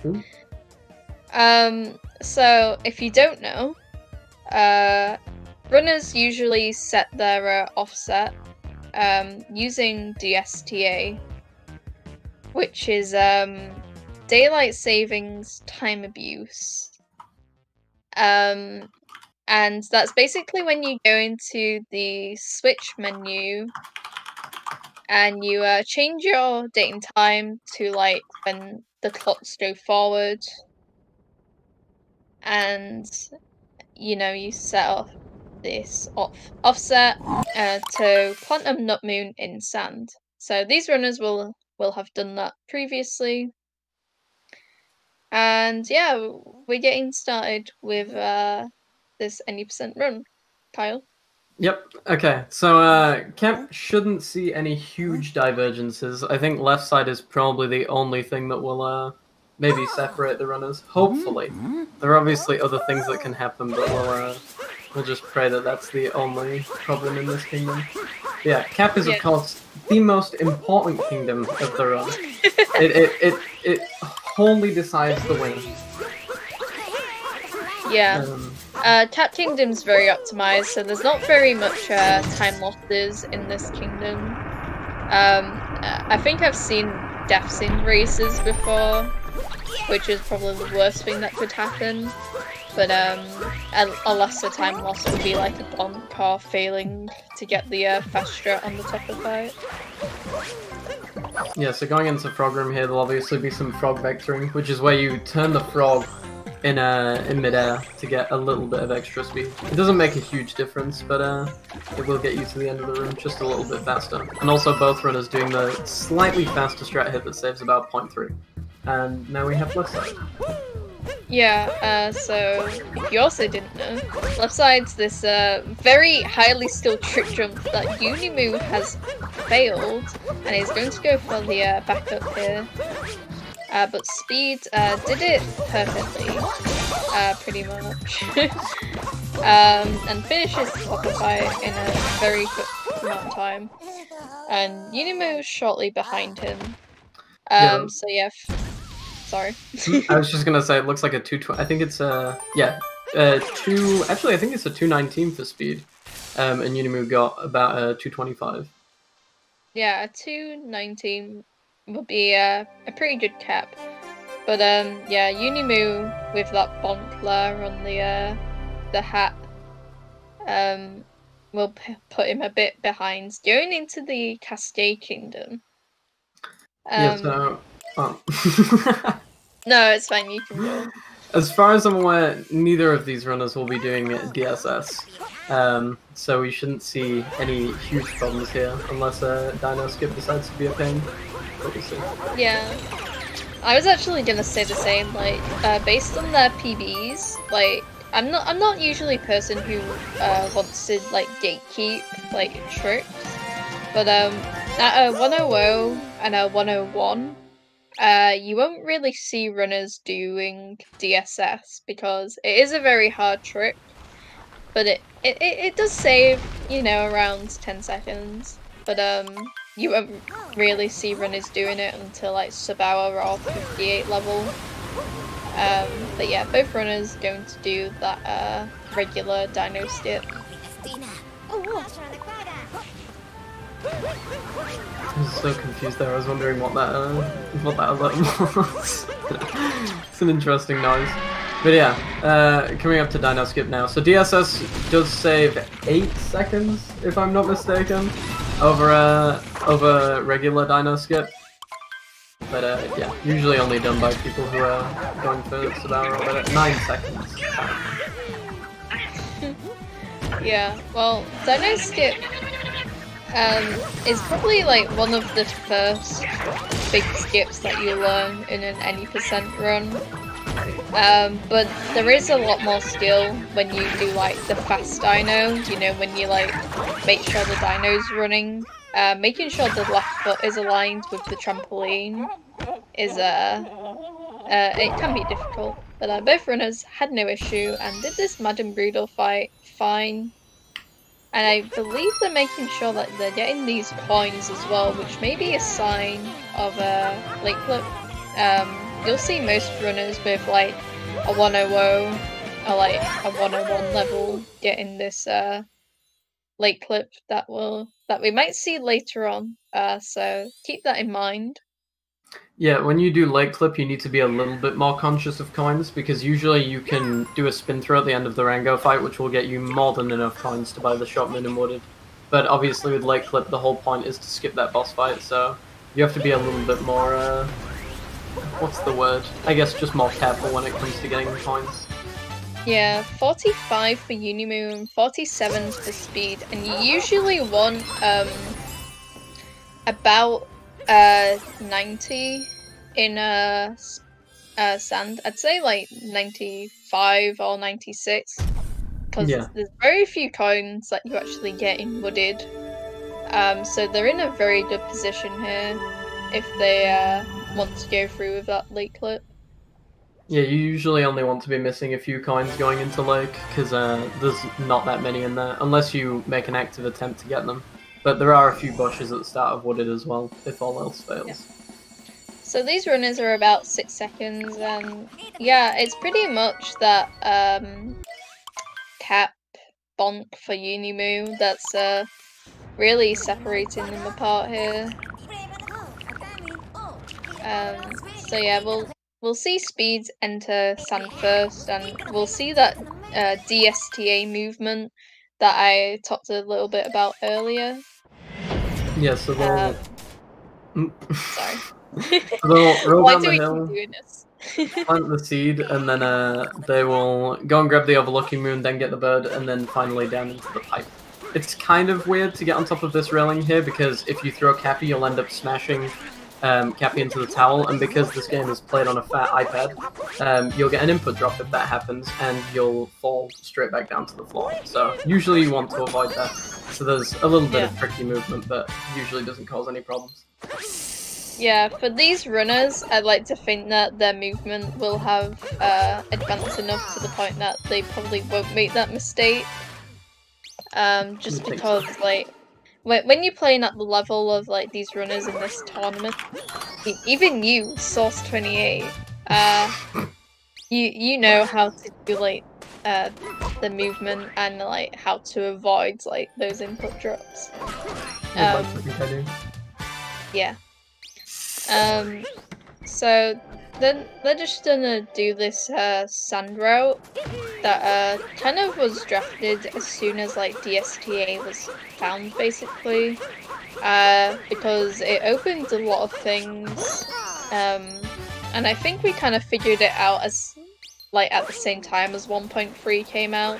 Ooh. So if you don't know, runners usually set their offset using DSTA, which is daylight savings time abuse. And that's basically when you go into the switch menu and you change your date and time to like when the clocks go forward, and you know you set off this offset to quantum nut moon in sand. So these runners will have done that previously. And yeah, we're getting started with this any percent run. Kyle? Yep. Okay. So Kemp shouldn't see any huge divergences. I think left side is probably the only thing that will maybe separate the runners. Hopefully, there are obviously other things that can happen, but we'll just pray that that's the only problem in this kingdom. Yeah, Cap is of course the most important kingdom of the run. It wholly decides the winner. Yeah. Cap Kingdom's very optimized, so there's not very much time losses in this kingdom. I think I've seen deaths in races before, which is probably the worst thing that could happen. But a lesser time loss would be like a bonk or failing to get the fast strat on the top of fight. Yeah, so going into frog room here, there'll obviously be some frog vectoring, which is where you turn the frog in midair to get a little bit of extra speed. It doesn't make a huge difference, but it will get you to the end of the room just a little bit faster. And also both runners doing the slightly faster strat hit that saves about 0.3. And now we have left side. Yeah, so if you also didn't know, left side's this very highly skilled trick jump that Unimoo has failed, and is going to go for the backup here. But Speed did it perfectly, pretty much, and finishes the Qualifier in a very quick amount of time. And Unimoo shortly behind him. So yeah. Sorry. I was just gonna say it looks like a 220. I think it's Actually, I think it's a 219 for Speed, and Unimoo got about 225. Yeah, a 219 would be a pretty good cap, but yeah, Unimoo with that Bonkler on the hat will put him a bit behind going into the Cascade Kingdom. Yeah, so oh. No, it's fine, you can go. As far as I'm aware, neither of these runners will be doing DSS, so we shouldn't see any huge problems here, unless Dino Skip decides to be a pain. Obviously. Yeah, I was actually gonna say the same. Like, based on their PBs, like, I'm not usually a person who wants to like gatekeep like tricks, but at a 100 and a 101. You won't really see runners doing DSS because it is a very hard trick, but it does save, you know, around 10 seconds. But you won't really see runners doing it until like sub-hour or 58 level. But yeah, both runners going to do that regular dino skip. I was so confused there. I was wondering what that alert was. It's an interesting noise. But yeah, coming up to Dino Skip now. So DSS does save 8 seconds, if I'm not mistaken, over regular Dino Skip. But yeah, usually only done by people who are going for sub-hour, but 9 seconds. Yeah, well, Dino Skip is probably like one of the first big skips that you learn in an any percent run. But there is a lot more skill when you do like the fast dino, you know, when you like make sure the dino's running. Making sure the left foot is aligned with the trampoline is it can be difficult. But both runners had no issue and did this Madam Brutal fight fine. And I believe they're making sure that they're getting these coins as well, which may be a sign of a late flip. you'll see most runners with like a 100 or like a 101 level getting this late clip that we might see later on. So keep that in mind. Yeah, when you do late clip, you need to be a little bit more conscious of coins, because usually you can do a spin throw at the end of the Rango fight, which will get you more than enough coins to buy the shop moon and wooded. But obviously with late clip, the whole point is to skip that boss fight, so you have to be a little bit more, what's the word? I guess just more careful when it comes to getting the coins. Yeah, 45 for Unimoo and 47 for speed, and you usually want about 90 in sand. I'd say like 95 or 96, because there's very few coins that you actually get in wooded. So they're in a very good position here if they want to go through with that late clip. Yeah, you usually only want to be missing a few coins going into lake, because there's not that many in there, unless you make an active attempt to get them. But there are a few bushes at the start of wooded as well, if all else fails. Yeah. So these runners are about 6 seconds, and yeah, it's pretty much that cap bonk for Unimoo that's really separating them apart here. So yeah, we'll see speeds enter sand first, and we'll see that DSTA movement that I talked a little bit about earlier. Yeah, so they'll... Sorry. So they'll roll down the hill, doing this? plant the seed, and then they will go and grab the overlooking moon, then get the bird, and then finally down into the pipe. It's kind of weird to get on top of this railing here, because if you throw Cappy, you'll end up smashing Cappy into the towel, and because this game is played on a fat iPad, you'll get an input drop if that happens, and you'll fall straight back down to the floor. So usually you want to avoid that. So there's a little bit of tricky movement, but usually doesn't cause any problems. Yeah, for these runners, I'd like to think that their movement will have advanced enough to the point that they probably won't make that mistake. Just because, like, when you're playing at the level of like these runners in this tournament, even you, Source 28, you know how to do like the movement and like how to avoid like those input drops. Yeah. So then they're just gonna do this sand route that kind of was drafted as soon as like DSTA was found, basically, because it opened a lot of things, and I think we kind of figured it out as like at the same time as 1.3 came out.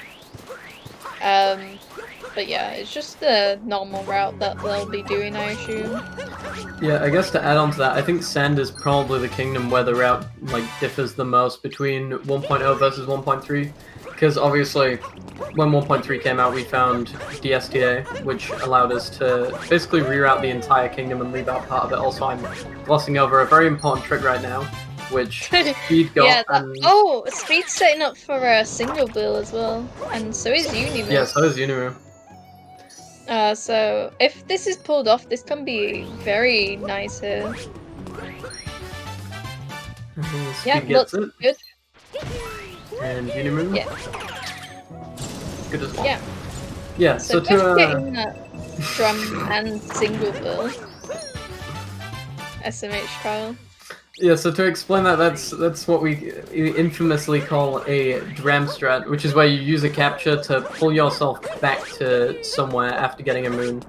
But yeah, it's just the normal route that they'll be doing, I assume. Yeah, I guess to add on to that, I think Sand is probably the kingdom where the route like differs the most between 1.0 versus 1.3, because obviously when 1.3 came out we found DSTA, which allowed us to basically reroute the entire kingdom and leave out part of it. Also, I'm glossing over a very important trick right now, which Speed got. Oh, Speed's setting up for a single bill as well, and so is Unimoo. Yeah, so is Unimoo. So if this is pulled off, this can be very nice here. Yeah, gets it. Good. And Unimoo. Yeah. Good as well. Yeah. Yeah. So to getting that drum and single bill. SMH trial. Yeah, so to explain that, that's what we infamously call a dram strat, which is where you use a capture to pull yourself back to somewhere after getting a moon.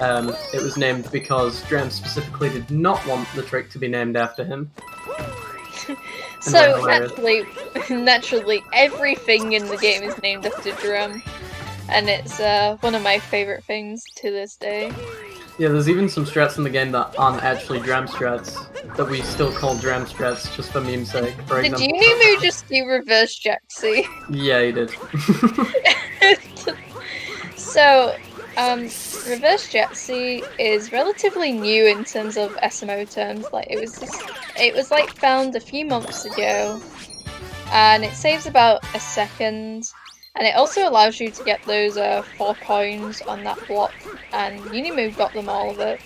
It was named because Dram specifically did not want the trick to be named after him. So naturally, everything in the game is named after Dram, and it's one of my favorite things to this day. Yeah, there's even some strats in the game that aren't actually dram strats, that we still call dram strats just for meme's sake. For example, did Unimoo just do reverse Jaxi? Yeah, he did. So, reverse Jaxi is relatively new in terms of SMO terms. Like it was like found a few months ago, and it saves about a second. And it also allows you to get those 4 coins on that block, and Unimoo got them all of it.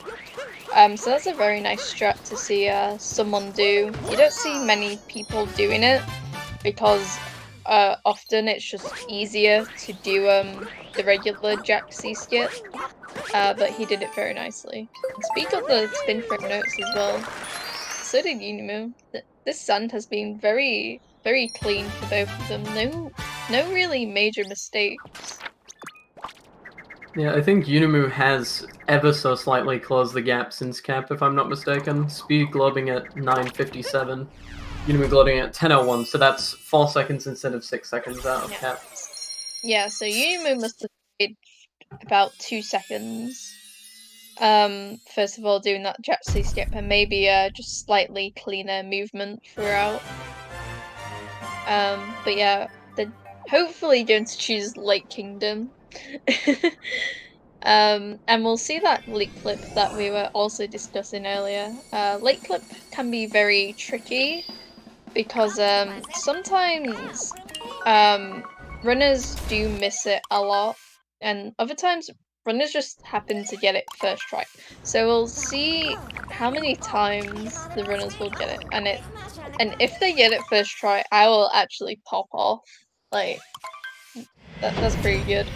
So that's a very nice strat to see someone do. You don't see many people doing it because often it's just easier to do the regular Jack C skip. But he did it very nicely. And Speed got the spin frame notes as well. So did Unimoo. This sand has been very, very clean for both of them. No really major mistakes. Yeah, I think Unimoo has ever so slightly closed the gap since cap, if I'm not mistaken. Speed globing at 9:57, Unimoo globing at 10:01, so that's 4 seconds instead of 6 seconds out of cap. Yeah, so Unimoo must have played about 2 seconds. First of all, doing that Jack C skip and maybe just slightly cleaner movement throughout. But yeah, hopefully going to choose Lake Kingdom. And we'll see that leak clip that we were also discussing earlier. Lake clip can be very tricky because sometimes runners do miss it a lot, and other times runners just happen to get it first try. So we'll see how many times the runners will get it, and if they get it first try, I will actually pop off. Like that's pretty good.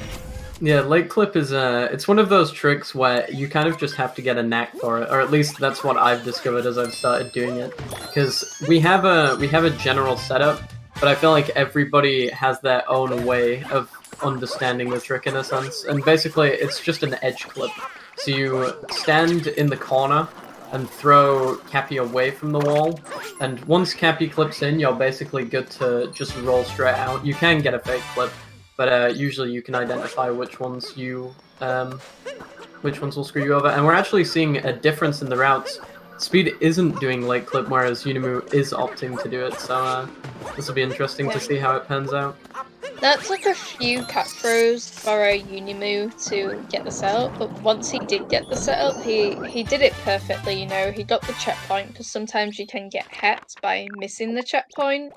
Yeah, lake clip is it's one of those tricks where you kind of just have to get a knack for it, or at least that's what I've discovered as I've started doing it. Because we have a general setup, but I feel like everybody has their own way of understanding the trick in a sense. And basically, it's just an edge clip. So you stand in the corner and throw Cappy away from the wall, and once Cappy clips in, you're basically good to just roll straight out. You can get a fake clip, but usually you can identify which ones will screw you over. And we're actually seeing a difference in the routes. Speed isn't doing late clip, whereas Unimoo is opting to do it, so this will be interesting to see how it pans out. That took a few cat throws for Unimoo to get the setup, but once he did get the setup, he did it perfectly, you know. He got the checkpoint, because sometimes you can get hacked by missing the checkpoint.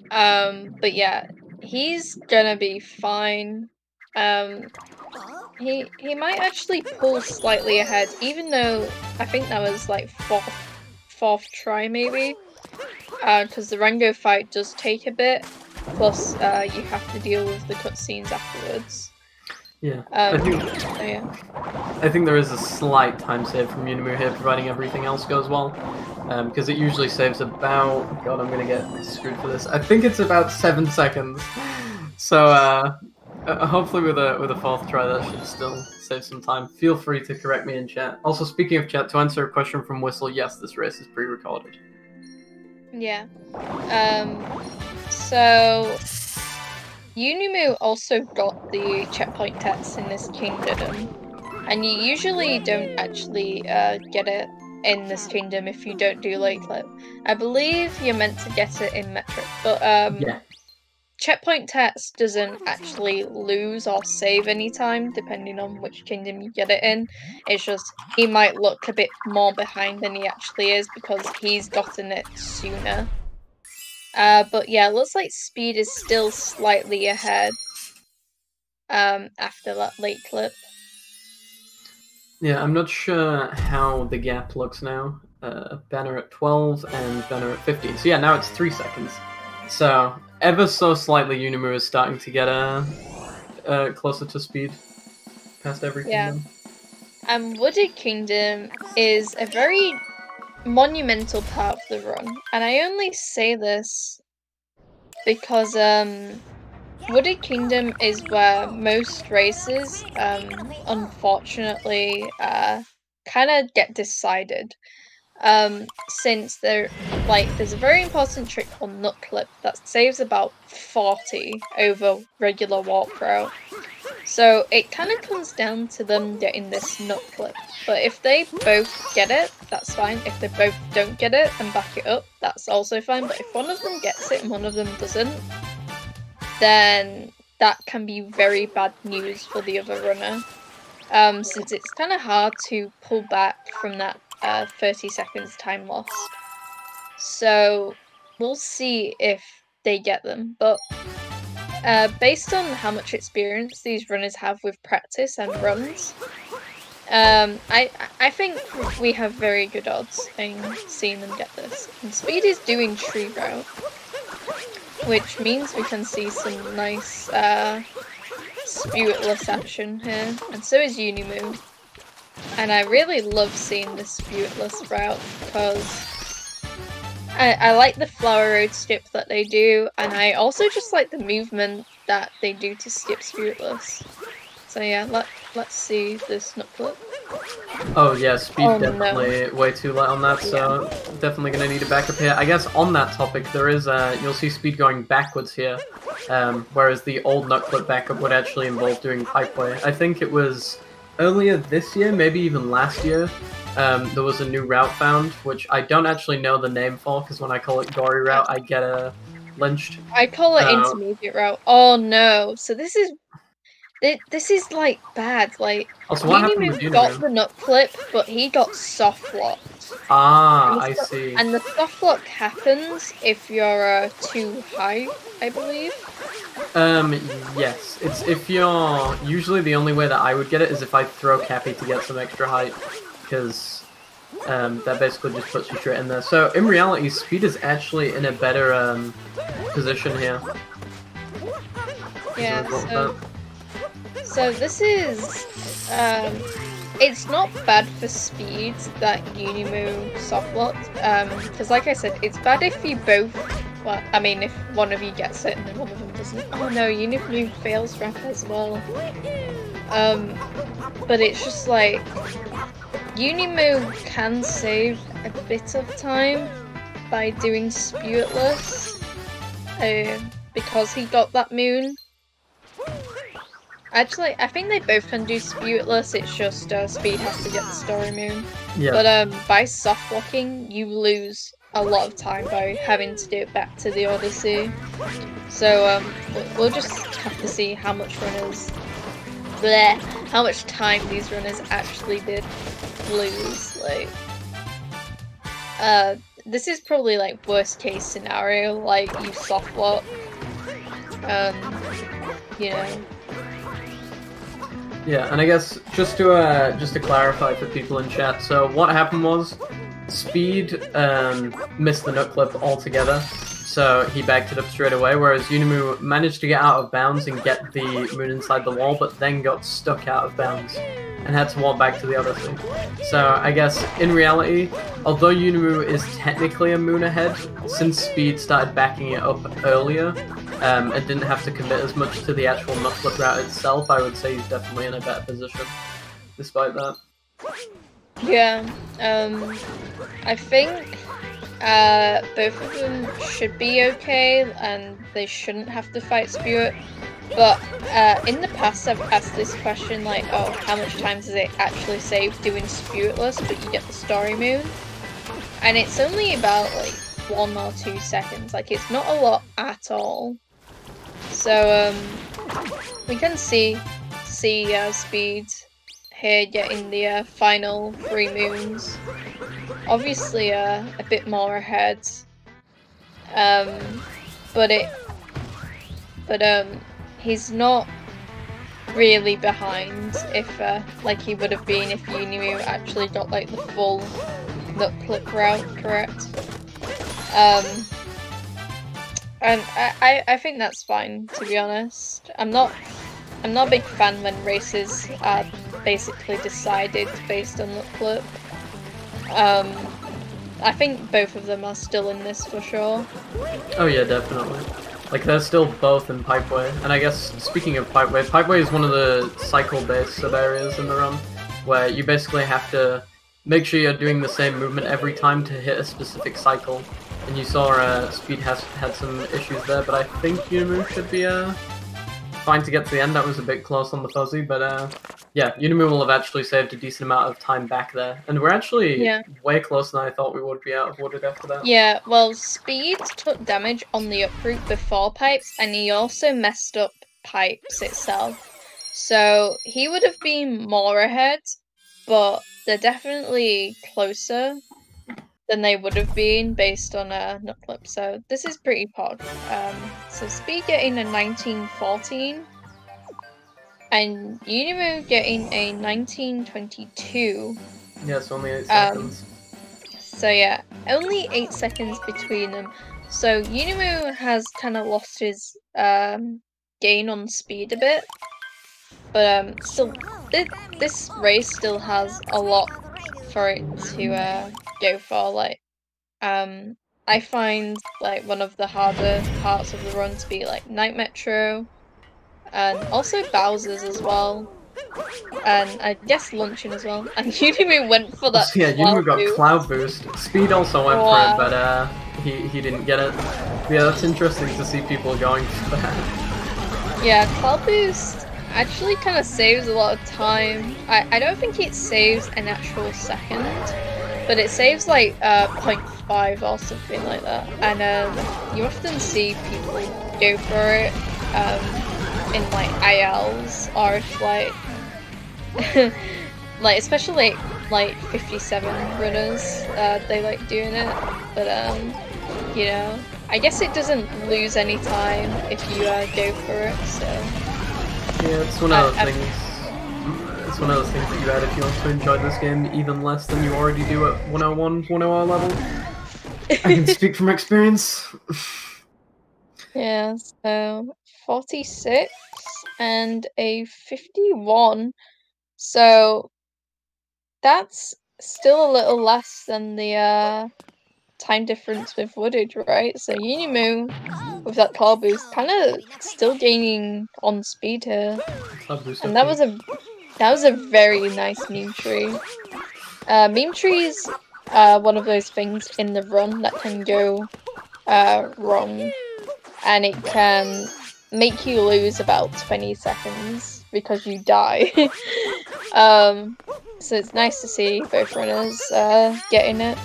But yeah, he's gonna be fine. He might actually pull slightly ahead, even though I think that was like fourth try maybe, because the Rango fight does take a bit. Plus, you have to deal with the cutscenes afterwards. Yeah. I think there is a slight time save from Unimoo here, providing everything else goes well. Because it usually saves about... God, I'm going to get screwed for this. I think it's about 7 seconds. So, hopefully with a fourth try, that should still save some time. Feel free to correct me in chat. Also, speaking of chat, to answer a question from Whistle, yes, this race is pre-recorded. Yeah. So Unimoo also got the checkpoint text in this kingdom, and you usually don't actually get it in this kingdom if you don't do late clip. I believe you're meant to get it in metric, but yeah. Checkpoint text doesn't actually lose or save any time depending on which kingdom you get it in. It's just he might look a bit more behind than he actually is because he's gotten it sooner. But yeah, looks like Speed is still slightly ahead after that late clip. Yeah, I'm not sure how the gap looks now. Banner at 12 and Banner at 15. So yeah, now it's 3 seconds. So ever so slightly, Unimoo is starting to get closer to Speed past every kingdom. And Wooded Kingdom is a very monumental part of the run, and I only say this because Wooded Kingdom is where most races unfortunately kind of get decided, since there's a very important trick called Nut Clip that saves about 40 over regular walk route. So it kind of comes down to them getting this nut clip. But if they both get it, that's fine. If they both don't get it and back it up, that's also fine. But if one of them gets it and one of them doesn't, then that can be very bad news for the other runner. Since it's kind of hard to pull back from that 30 seconds time lost. So we'll see if they get them. But based on how much experience these runners have with practice and runs, I think we have very good odds in seeing them get this. And Speed is doing Tree Route, which means we can see some nice Spiritless action here, and so is Unimoo. And I really love seeing this Spiritless route because I like the Flower Road skip that they do, and I also just like the movement that they do to skip Spiritless. So yeah, let's see this Nutclip. Oh yeah, Speed definitely way too light on that, so definitely gonna need a backup here. I guess on that topic, there is you'll see Speed going backwards here, whereas the old Nutclip backup would actually involve doing Pipeway. I think it was earlier this year, maybe even last year, there was a new route found, which I don't actually know the name for, because when I call it Gory Route, I get lynched. I call it Intermediate Route. Oh no, so this is like bad. Like Unimoo got the Nutclip, but he got soft locked. Ah, I see. And the soft lock happens if you're too high, I believe. Yes. It's if you're usually the only way that I would get it is if I throw Cappy to get some extra height, because that basically just puts you straight in there. So in reality, Speed is actually in a better position here. Yeah. So this is, it's not bad for Speed that Unimoo softlocked, because like I said, it's bad if you both, well, I mean if one of you gets it and then one of them doesn't. Oh no, Unimoo fails wrap as well. But it's just like, Unimoo can save a bit of time by doing Spiritless, because he got that moon. Actually, I think they both can do Spiritless, it's just Speed has to get the Story Moon. Yeah. But by soft blocking, you lose a lot of time by having to do it back to the Odyssey. So we'll just have to see how much how much time these runners actually did lose. Like, this is probably like worst case scenario, like you soft block, you know. Yeah, and I guess just to clarify for people in chat, so what happened was Speed missed the Nutclip altogether, so he backed it up straight away, whereas Unimoo managed to get out of bounds and get the moon inside the wall, but then got stuck out of bounds and had to walk back to the Odyssey. So I guess in reality, although Unimoo is technically a moon ahead, since Speed started backing it up earlier, and didn't have to commit as much to the actual Nutclip route itself, I would say he's definitely in a better position, despite that. Yeah, I think both of them should be okay, and they shouldn't have to fight Spirit. But in the past, I've asked this question, like, oh, how much time does it actually save doing Spiritless, but you get the Story Moon? And it's only about, like, 1 or 2 seconds. Like, it's not a lot at all. So, we can see Speed here getting the final 3 moons. Obviously, a bit more ahead. But he's not really behind if, like he would have been if Unimoo actually got like the full Nutclip route correct. And I think that's fine, to be honest. I'm not a big fan when races are basically decided based on Nutclip. I think both of them are still in this for sure. Oh yeah, definitely. Like, they're still both in Pipeway. And I guess, speaking of Pipeway, Pipeway is one of the cycle-based sub-areas in the run, where you basically have to make sure you're doing the same movement every time to hit a specific cycle. And you saw Speed had some issues there, but I think Unimoo should be fine to get to the end. That was a bit close on the fuzzy, but yeah, Unimoo will have actually saved a decent amount of time back there. And we're actually way closer than I thought we would be out of Wooded after that. Yeah, well, Speed took damage on the up route before Pipes, and he also messed up Pipes itself. So he would have been more ahead, but they're definitely closer than they would have been based on a Nutclip. So this is pretty pod. So Speed getting a 1914. and Unimoo getting a 1922. Yeah, it's only 8 seconds. So yeah, only 8 seconds between them. So Unimoo has kind of lost his gain on speed a bit, but still, this race still has a lot for it to go for. Like, I find like one of the harder parts of the run to be like Night Metro, and also Bowser's as well. And I guess Luncheon as well. And Unimoo went for that. Yeah, Unimoo got Cloud Boost. Speed also went for it, but he didn't get it. Yeah, that's interesting to see people going for that. Yeah, Cloud Boost actually kind of saves a lot of time. I don't think it saves an actual second, but it saves like 0.5 or something like that. And you often see people go for it in like ILs, or if like like especially like 57 runners, they like doing it. But you know, I guess it doesn't lose any time if you go for it. So yeah, it's one of those things. It's one of those things that you add if you want to enjoy this game even less than you already do at 101, 101 level. I can speak from experience. Yeah, so 46 and a 51. So that's still a little less than the time difference with Wooded, right? So Unimoo with that Cloud Boost kind of still gaining on speed here. And that was a very nice meme tree. Meme trees are one of those things in the run that can go wrong, and it can make you lose about 20 seconds because you die. So it's nice to see both runners getting it.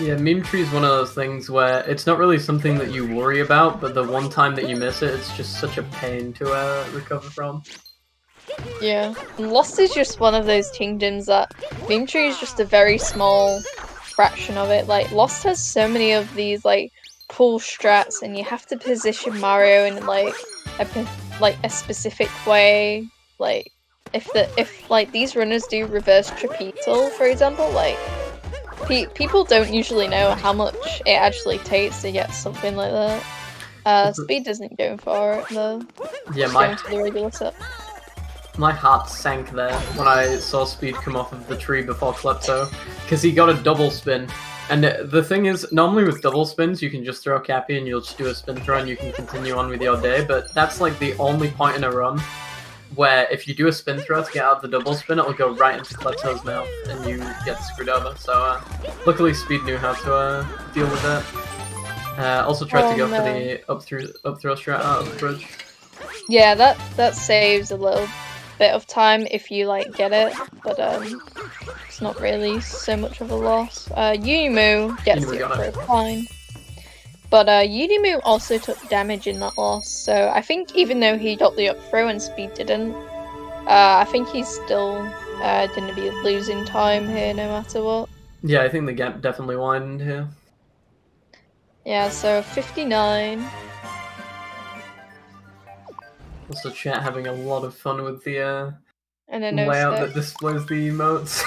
Yeah, meme tree is one of those things where it's not really something that you worry about, but the one time that you miss it, it's just such a pain to recover from. Yeah, and Lost is just one of those kingdoms that meme tree is just a very small fraction of it. Like, Lost has so many of these like cool strats, and you have to position Mario in like a specific way. Like, if like these runners do reverse trapetal, for example, like people don't usually know how much it actually takes to get something like that. Speed doesn't go for it though. Yeah, just the regular set. My heart sank there when I saw Speed come off of the tree before Klepto, because he got a double spin. And the thing is, normally with double spins, you can just throw Cappy and you'll just do a spin throw and you can continue on with your day, but that's like the only point in a run where if you do a spin throw to get out of the double spin, it'll go right into Klepto's mouth and you get screwed over. So luckily Speed knew how to deal with that. Also tried to go for the up throw strat out of the bridge. Yeah, that saves a little bit of time if you like get it, but it's not really so much of a loss. Unimoo gets the up throw fine, but Unimoo also took damage in that loss, so I think even though he got the up throw and Speed didn't, I think he's still gonna be losing time here no matter what. Yeah, I think the gap definitely widened here. Yeah, so 59. Also, chat having a lot of fun with the and layout that displays the emotes.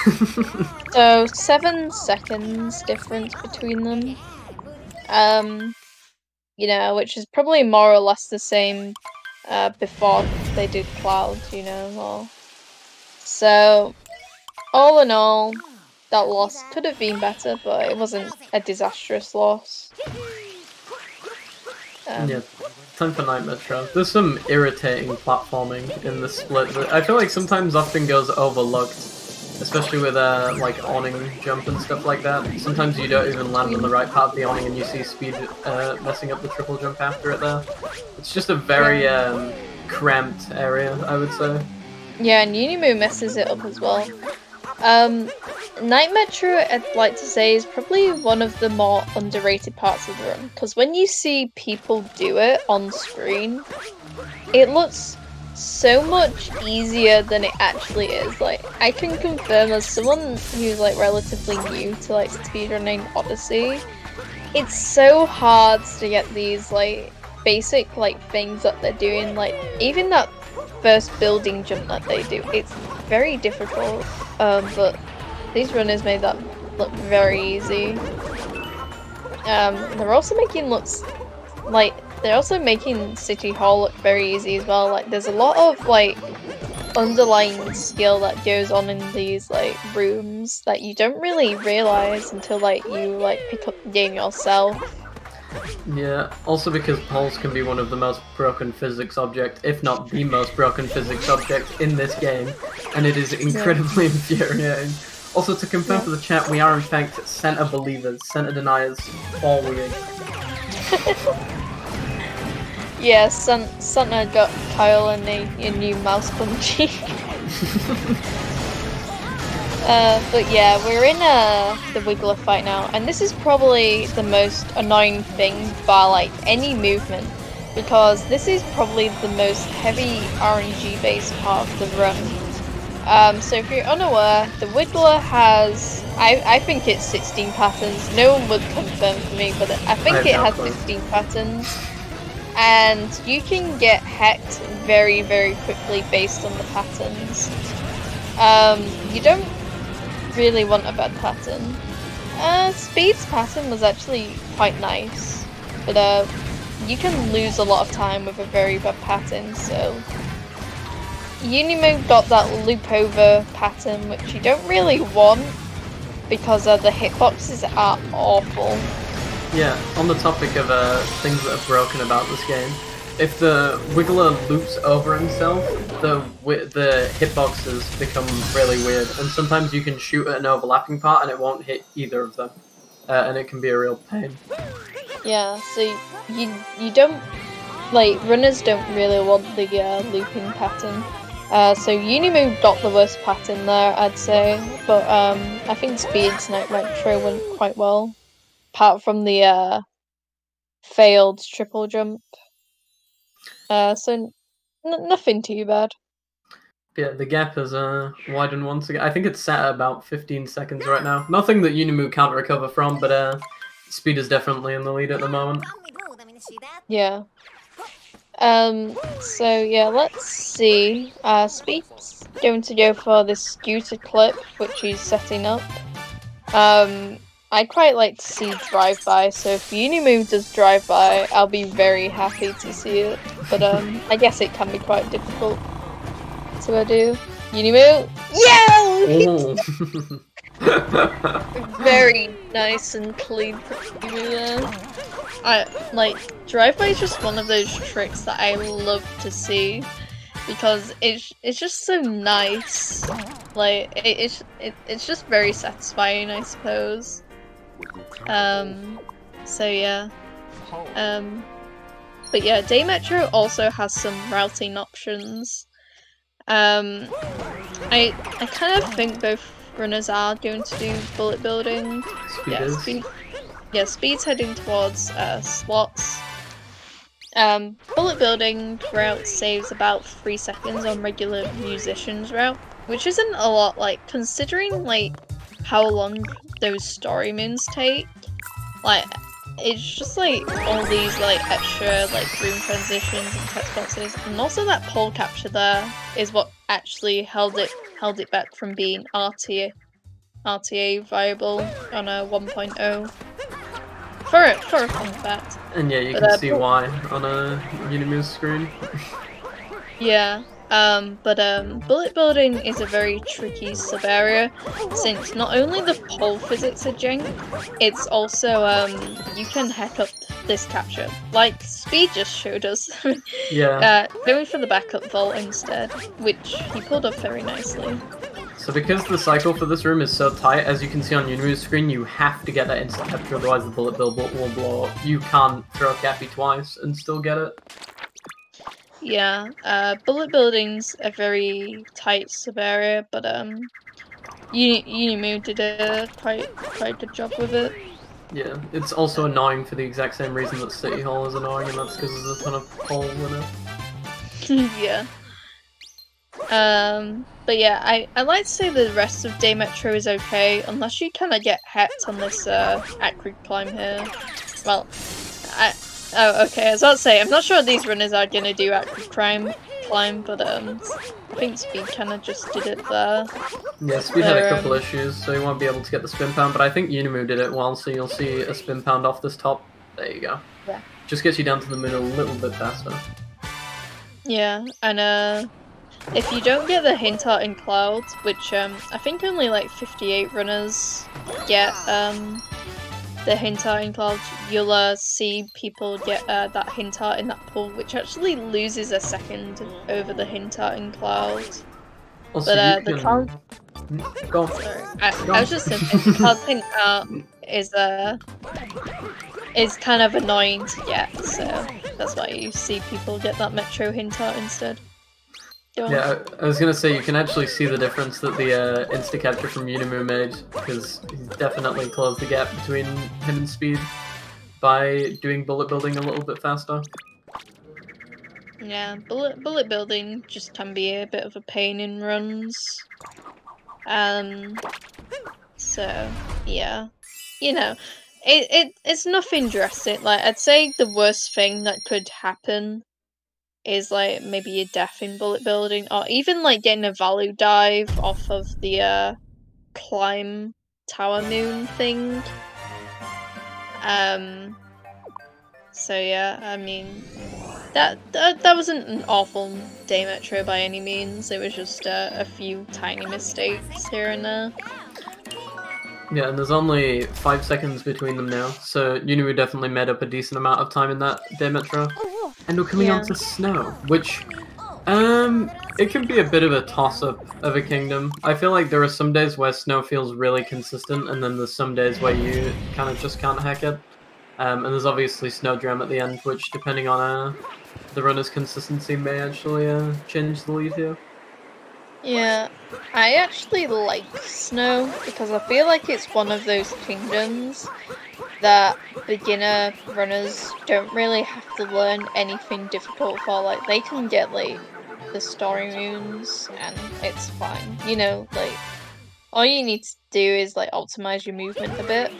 So 7 seconds difference between them. You know, which is probably more or less the same before they did Cloud, you know. So all in all, that loss could have been better, but it wasn't a disastrous loss. Yeah, time for Night Metro. There's some irritating platforming in the split that I feel like sometimes often goes overlooked, especially with like awning jump and stuff like that. Sometimes you don't even land on the right part of the awning and you see Speed messing up the triple jump after it there. It's just a very cramped area, I would say. Yeah, and Unimoo messes it up as well. Night Metro, I'd like to say, is probably one of the more underrated parts of the run, because when you see people do it on screen, it looks so much easier than it actually is. Like, I can confirm, as someone who's like relatively new to like speedrunning Odyssey, it's so hard to get these like basic like things that they're doing. Like, even that first building jump that they do. It's very difficult, but these runners made that look very easy. They're also making City Hall look very easy as well. Like, there's a lot of like underlying skill that goes on in these like rooms that you don't really realize until like you like pick up the game yourself. Yeah, also because poles can be one of the most broken physics object, if not the most broken physics object in this game, and it is incredibly infuriating. Also, to confirm for the chat, we are in fact center believers, center deniers, all weird. Yeah, Santa got Kyle and a new mouse bungee. But yeah, we're in the Wiggler fight now, and this is probably the most annoying thing by like any movement, because this is probably the most heavy RNG based part of the run. So if you're unaware, the Wiggler has, I think it's 16 patterns. No one would confirm for me, but I think it has 16 patterns. And you can get hacked very, very quickly based on the patterns. You don't really want a bad pattern. Speed's pattern was actually quite nice, but you can lose a lot of time with a very bad pattern, so Unimoo got that loop over pattern, which you don't really want because the hitboxes are awful. Yeah, on the topic of things that are broken about this game, if the Wiggler loops over himself, the hitboxes become really weird, and sometimes you can shoot at an overlapping part and it won't hit either of them, and it can be a real pain. Yeah, so you don't, like, runners don't really want the looping pattern. So Unimoo got the worst pattern there, I'd say, but I think Speed's Night Retro went quite well, apart from the failed triple jump. So nothing too bad. Yeah, the gap has widened once again. I think it's set at about 15 seconds right now. Nothing that Unimoo can't recover from, but Speed is definitely in the lead at the moment. Yeah. So yeah, let's see. Speed's going to go for this scooter clip, which he's setting up. I quite like to see drive-by, so if Unimoo does drive-by, I'll be very happy to see it. But I guess it can be quite difficult to do. Unimoo, yeah! Very nice and clean there. Drive-by is just one of those tricks that I love to see, because it's just so nice. Like it's just very satisfying, I suppose. So yeah. But yeah, Day Metro also has some routing options. I kind of think both runners are going to do bullet building. Speed's heading towards slots. Bullet building route saves about 3 seconds on regular musician's route, which isn't a lot, like, considering like how long those story moons take. Like, it's just like all these like extra like room transitions and text boxes, and also that pole capture there is what actually held it back from being RTA viable on a 1.0. For a fun fact. And yeah, you can see why on a Unimoo's screen. Yeah. Bullet building is a very tricky sub-area, since not only the pole physics are jank, it's also, you can hack up this capture, like Speed just showed us. Yeah. Going for the backup vault instead, which he pulled off very nicely. So because the cycle for this room is so tight, as you can see on Unimoo's screen, you have to get that instant capture, otherwise the bullet build will blow up. You can't throw Cappy twice and still get it. Yeah, bullet building's a very tight sub-area, but Unimoo did a quite good job with it. Yeah, it's also annoying for the exact same reason that City Hall is annoying, and that's because there's a ton of hole in it. Yeah. But yeah, I like to say the rest of Day Metro is okay, unless you kind of get hacked on this acrid climb here. Well, oh, okay, I was about to say, I'm not sure these runners are gonna do acrid climb, climb, but I think Speed kind of just did it there. Yeah, Speed had a couple issues, so he won't be able to get the spin pound, but I think Unimoo did it well, so you'll see a spin pound off this top. There you go. Yeah. Just gets you down to the middle a little bit faster. Yeah, and if you don't get the hint art in Clouds, which I think only like 58 runners get the hint art in Clouds, you'll see people get that hint art in that pool, which actually loses a second over the hint art in Clouds. Also, but the Cloud... Go on. Sorry, I was just thinking, the Cloud hint art is kind of annoying to get, so that's why you see people get that Metro hint art instead. Yeah, I was gonna say you can actually see the difference that the insta capture from Unimoo made, because he's definitely closed the gap between him and Speed by doing bullet building a little bit faster. Yeah, bullet building just can be a bit of a pain in runs. So yeah, you know, it's nothing drastic. Like, I'd say the worst thing that could happen is like maybe a death in bullet building, or even like getting a value dive off of the climb tower moon thing. So yeah, I mean, that wasn't an awful day Metro by any means. It was just a few tiny mistakes here and there. Yeah, and there's only 5 seconds between them now, so Unimoo definitely made up a decent amount of time in that day Metro. And we're coming on to Snow, which, it can be a bit of a toss-up of a kingdom. I feel like there are some days where Snow feels really consistent, and then there's some days where you kind of just can't hack it. And there's obviously Snowdram at the end, which, depending on the runner's consistency, may actually change the lead here. Yeah, I actually like Snow, because I feel like it's one of those kingdoms that beginner runners don't really have to learn anything difficult for. Like, they can get like the story moons and it's fine, you know, like all you need to do is like optimize your movement a bit.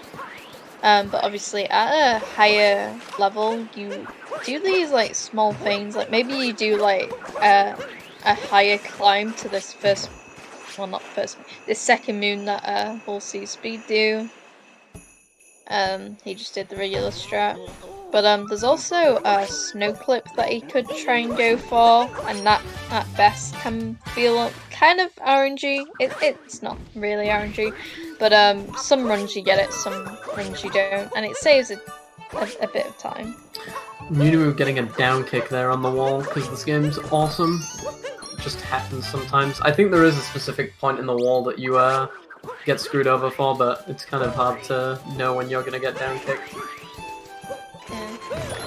But obviously at a higher level you do these like small things, like maybe you do like a higher climb to this this second moon that we'll see Speed do. He just did the regular strat. But there's also a snow clip that he could try and go for, and that at best can feel kind of RNG. It's not really RNG, but some runs you get it, some runs you don't, and it saves a bit of time. Unimoo getting a down kick there on the wall, because this game's awesome. It just happens sometimes. I think there is a specific point in the wall that you get screwed over for, but it's kind of hard to know when you're gonna get down kicked.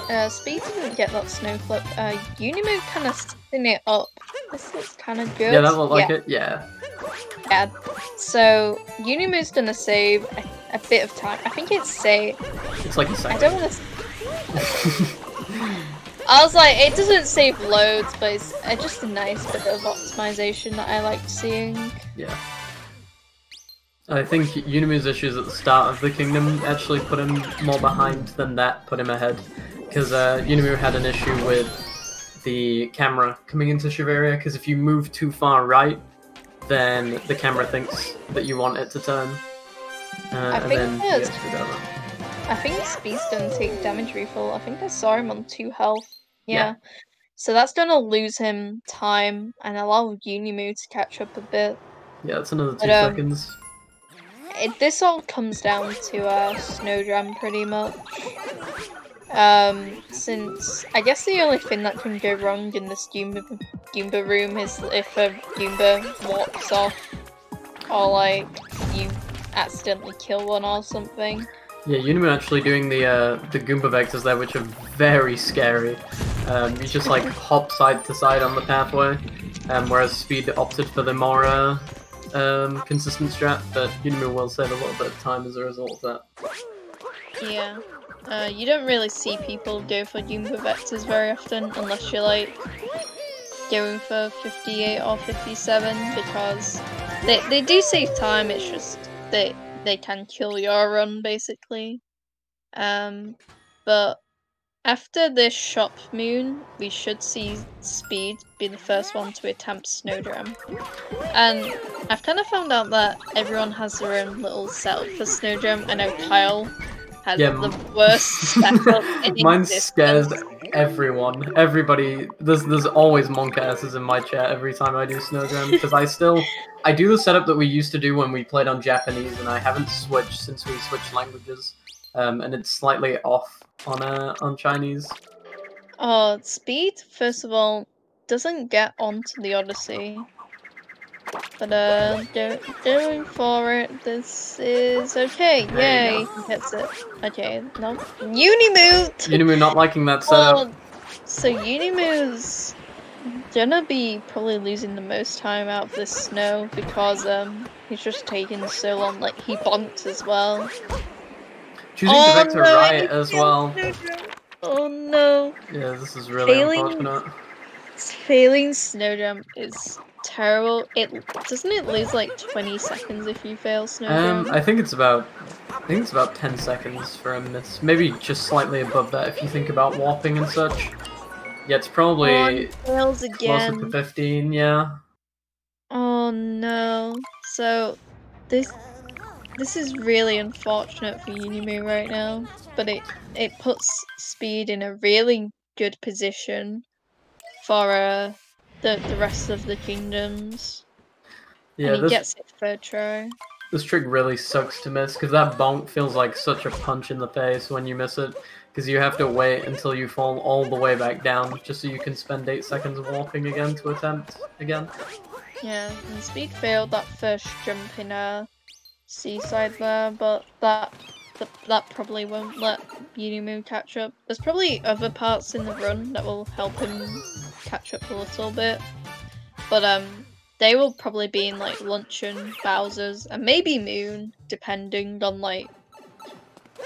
Yeah. Speed didn't get that snow flip. Unimoo kind of setting it up. This looks kind of good. Yeah, that looked like it. Yeah. Yeah. So Unimoo's gonna save a bit of time. I think it's It's like a second. I don't want to. I was like, it doesn't save loads, but it's just a nice bit of optimization that I like seeing. Yeah. I think Unimoo's issues at the start of the kingdom actually put him more behind than that put him ahead. Because Unimoo had an issue with the camera coming into Shiveria, because if you move too far right, then the camera thinks that you want it to turn. I think Speed's gonna take damage refill. I think I saw him on 2 health. Yeah. So that's gonna lose him time and allow Unimoo to catch up a bit. Yeah, that's another 2 seconds. This all comes down to Snowdram pretty much. Since I guess the only thing that can go wrong in this Goomba room is if a Goomba walks off, or like you accidentally kill one or something. Yeah, Unimoo actually doing the Goomba vectors there, which are very scary. You just like hop side to side on the pathway, whereas Speed opted for the more consistent strat, but Unimoo will save a little bit of time as a result of that. Yeah. You don't really see people go for Goomba vectors very often, unless you're like going for 58 or 57, because they do save time, it's just they can kill your run basically. But After this shop moon, we should see Speed be the first one to attempt Snowdram. And I've kind of found out that everyone has their own little setup for Snowdram. I know Kyle has the worst setup in Mine existence. scares everyone. Everybody. There's always monk asses in my chat every time I do Snowdram, because I do the setup that we used to do when we played on Japanese, and I haven't switched since we switched languages. And it's slightly off on Chinese. Speed, first of all, doesn't get onto the Odyssey. But going for it, this is okay. Yay, he hits it. Okay, no. Unimoo! Unimoo not liking that setup. So Unimoo's gonna be probably losing the most time out of this snow because he's just taking so long. Like he bonked as well. Choosing to vector right as well. Oh no. Yeah, this is really unfortunate. Failing Snowdram is terrible. Doesn't it lose like 20 seconds if you fail Snowdram? I think it's about 10 seconds for a miss. Maybe just slightly above that if you think about warping and such. Yeah, it's probably fails again. Closer to 15, yeah. Oh no. So this is really unfortunate for Unimoo right now, but it puts Speed in a really good position for the rest of the kingdoms. Yeah, and he gets it third try. This trick really sucks to miss, because that bonk feels like such a punch in the face when you miss it, because you have to wait until you fall all the way back down, just so you can spend 8 seconds warping again to attempt again. Yeah, and Speed failed that first jump in Seaside there, but that probably won't let Unimoo catch up. There's probably other parts in the run that will help him catch up a little bit, but they will probably be in like Luncheon, Bowser's, and maybe Moon, depending on like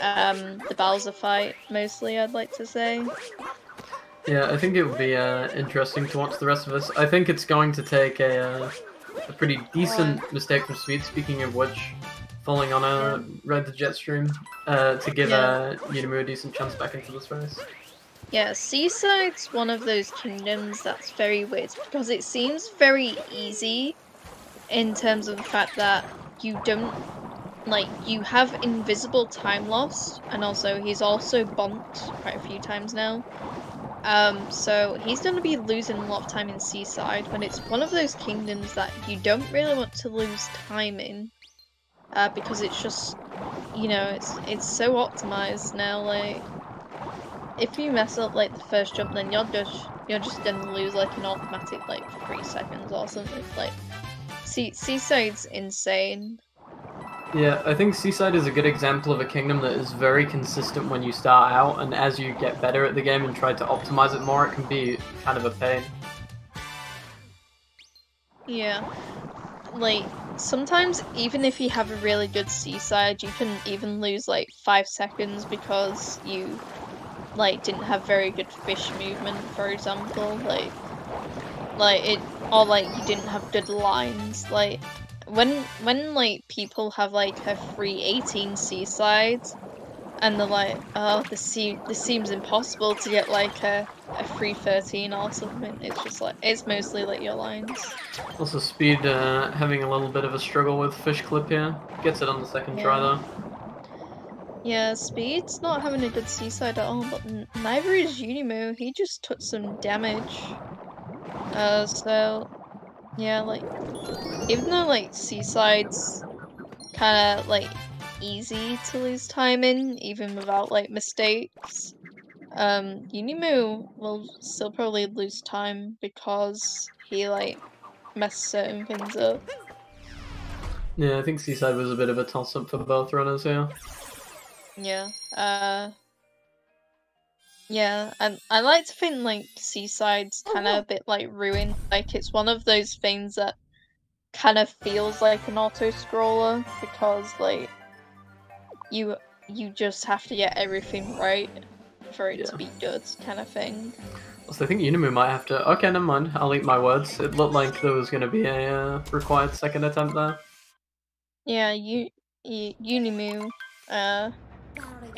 the Bowser fight. Mostly, I'd like to say. Yeah, I think it would be interesting to watch the rest of us. I think it's going to take a pretty decent mistake from Speed. Speaking of which, falling on a Red the Jet stream to give Unimoo a decent chance back into this race. Yeah, Seaside's one of those kingdoms that's very weird because it seems very easy in terms of the fact that you don't, like, you have invisible time loss, and also he's also bonked quite a few times now. So he's going to be losing a lot of time in Seaside when it's one of those kingdoms that you don't really want to lose time in. Because it's just, you know, it's so optimized now. Like, if you mess up like the first jump, then you're just gonna lose like an automatic like 3 seconds or something. Like, Seaside's insane. Yeah, I think Seaside is a good example of a kingdom that is very consistent when you start out, and as you get better at the game and try to optimize it more, it can be kind of a pain. Yeah, like, sometimes even if you have a really good Seaside, you can even lose like 5 seconds because you like didn't have very good fish movement, for example. Like it, or like you didn't have good lines. Like when like people have like a 318 Seaside and they're like, oh, this seems impossible to get like a 313 or something. It's just like, it's mostly like your lines. Also, Speed having a little bit of a struggle with fish clip here. Gets it on the second try though. Yeah, Speed's not having a good Seaside at all, but neither is Unimoo. He just took some damage. So yeah, like, even though like Seaside's kind of like easy to lose time in, even without like mistakes, Unimoo will still probably lose time because he like messed certain things up. Yeah, I think Seaside was a bit of a toss-up for both runners here. Yeah, yeah, and I like to think like Seaside's kind of a bit like Ruin. Like, it's one of those things that kind of feels like an auto-scroller because like you just have to get everything right for it to be good, kind of thing. Also, I think Unimoo might have to... Okay, never mind. I'll eat my words. It looked like there was going to be a required second attempt there. Yeah, Unimoo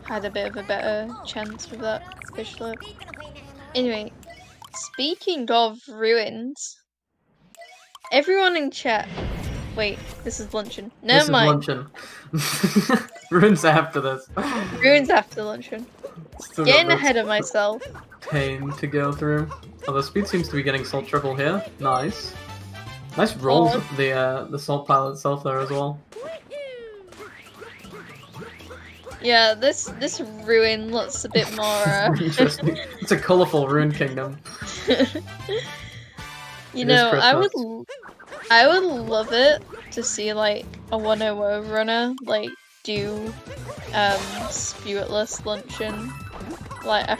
had a bit of a better chance with that fish flip. Anyway, speaking of ruins, everyone in chat. Wait, this is luncheon. Never mind. This is luncheon. Ruins after this. Ruins after luncheon. Still Getting ahead of myself. Pain to go through. Although Speed seems to be getting salt triple here. Nice. Nice rolls of the salt pile itself there as well. Yeah, this ruin looks a bit more interesting. It's a colourful ruin kingdom. You know, I would love it to see like a 100 runner like do spiritless luncheon. Like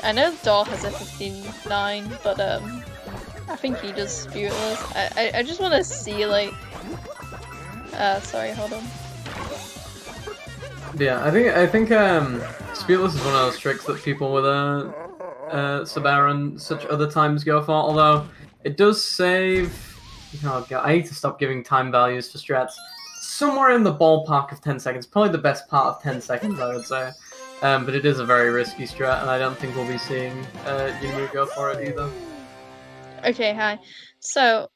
I know Daw has a 15-9, but I think he does spiritless. I just want to see like sorry, hold on. Yeah, I think spiritless is one of those tricks that people with Sabara and such other times go for, although it does save. Oh god, I need to stop giving time values for strats. Somewhere in the ballpark of 10 seconds, probably the best part of 10 seconds, I would say. But it is a very risky strat, and I don't think we'll be seeing Unimoo go for it either. Okay, hi. So,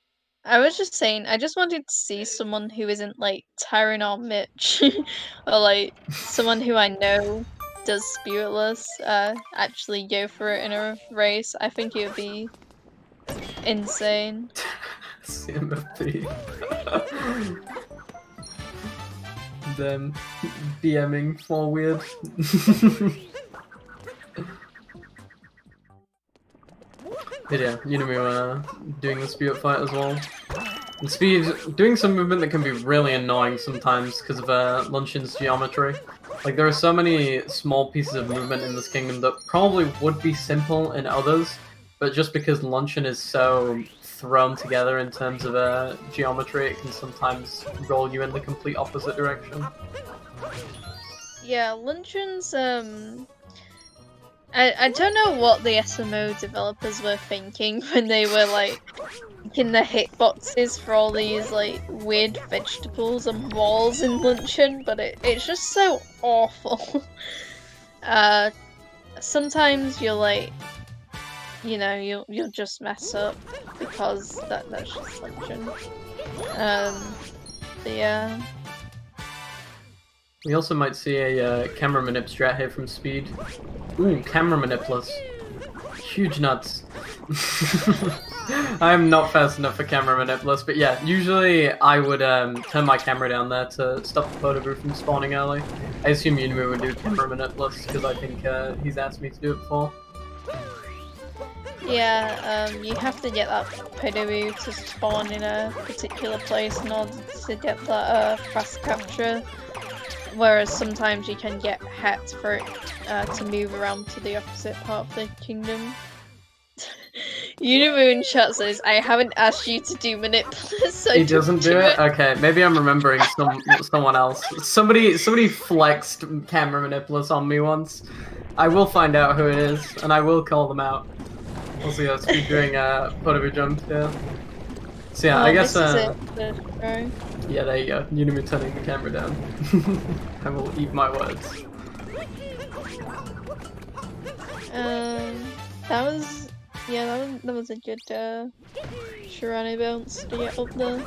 I was just saying, I just wanted to see someone who isn't like Tyron or Mitch, or like someone who I know does spiritless, actually go for it in a race. I think it would be insane. CMFP. Them BMing for weird. But yeah, Unimoo doing the spirit fight as well. And Speed doing some movement that can be really annoying sometimes because of Lunchen's geometry. Like there are so many small pieces of movement in this kingdom that probably would be simple in others, but just because Lunchen is so thrown together in terms of geometry, it can sometimes roll you in the complete opposite direction. Yeah, Lunchen's I don't know what the SMO developers were thinking when they were like in the hitboxes for all these like weird vegetables and walls in Luncheon, but it's just so awful. Sometimes you're like, you know, you'll just mess up because that's just Luncheon. But yeah. We also might see a camera manip strat here from Speed. Ooh, camera manipless. Huge nuts. I am not fast enough for camera manipless, but yeah, usually I would turn my camera down there to stop the photobooth from spawning early. I assume Unimoo would do camera manipless because I think he's asked me to do it before. Yeah, you have to get that photobooth to spawn in a particular place in order to get that fast capture. Whereas sometimes you can get hacked for it to move around to the opposite part of the kingdom. Unimoo in chat says, I haven't asked you to do manipulate, so he doesn't do it? Okay, maybe I'm remembering someone else. Somebody flexed camera manipulus on me once. I will find out who it is, and I will call them out. We'll see us be doing a photobooth jump here. So yeah, I guess yeah, there you go. Unimoo turning the camera down. I will eat my words. That was a good Shirani bounce to get up there.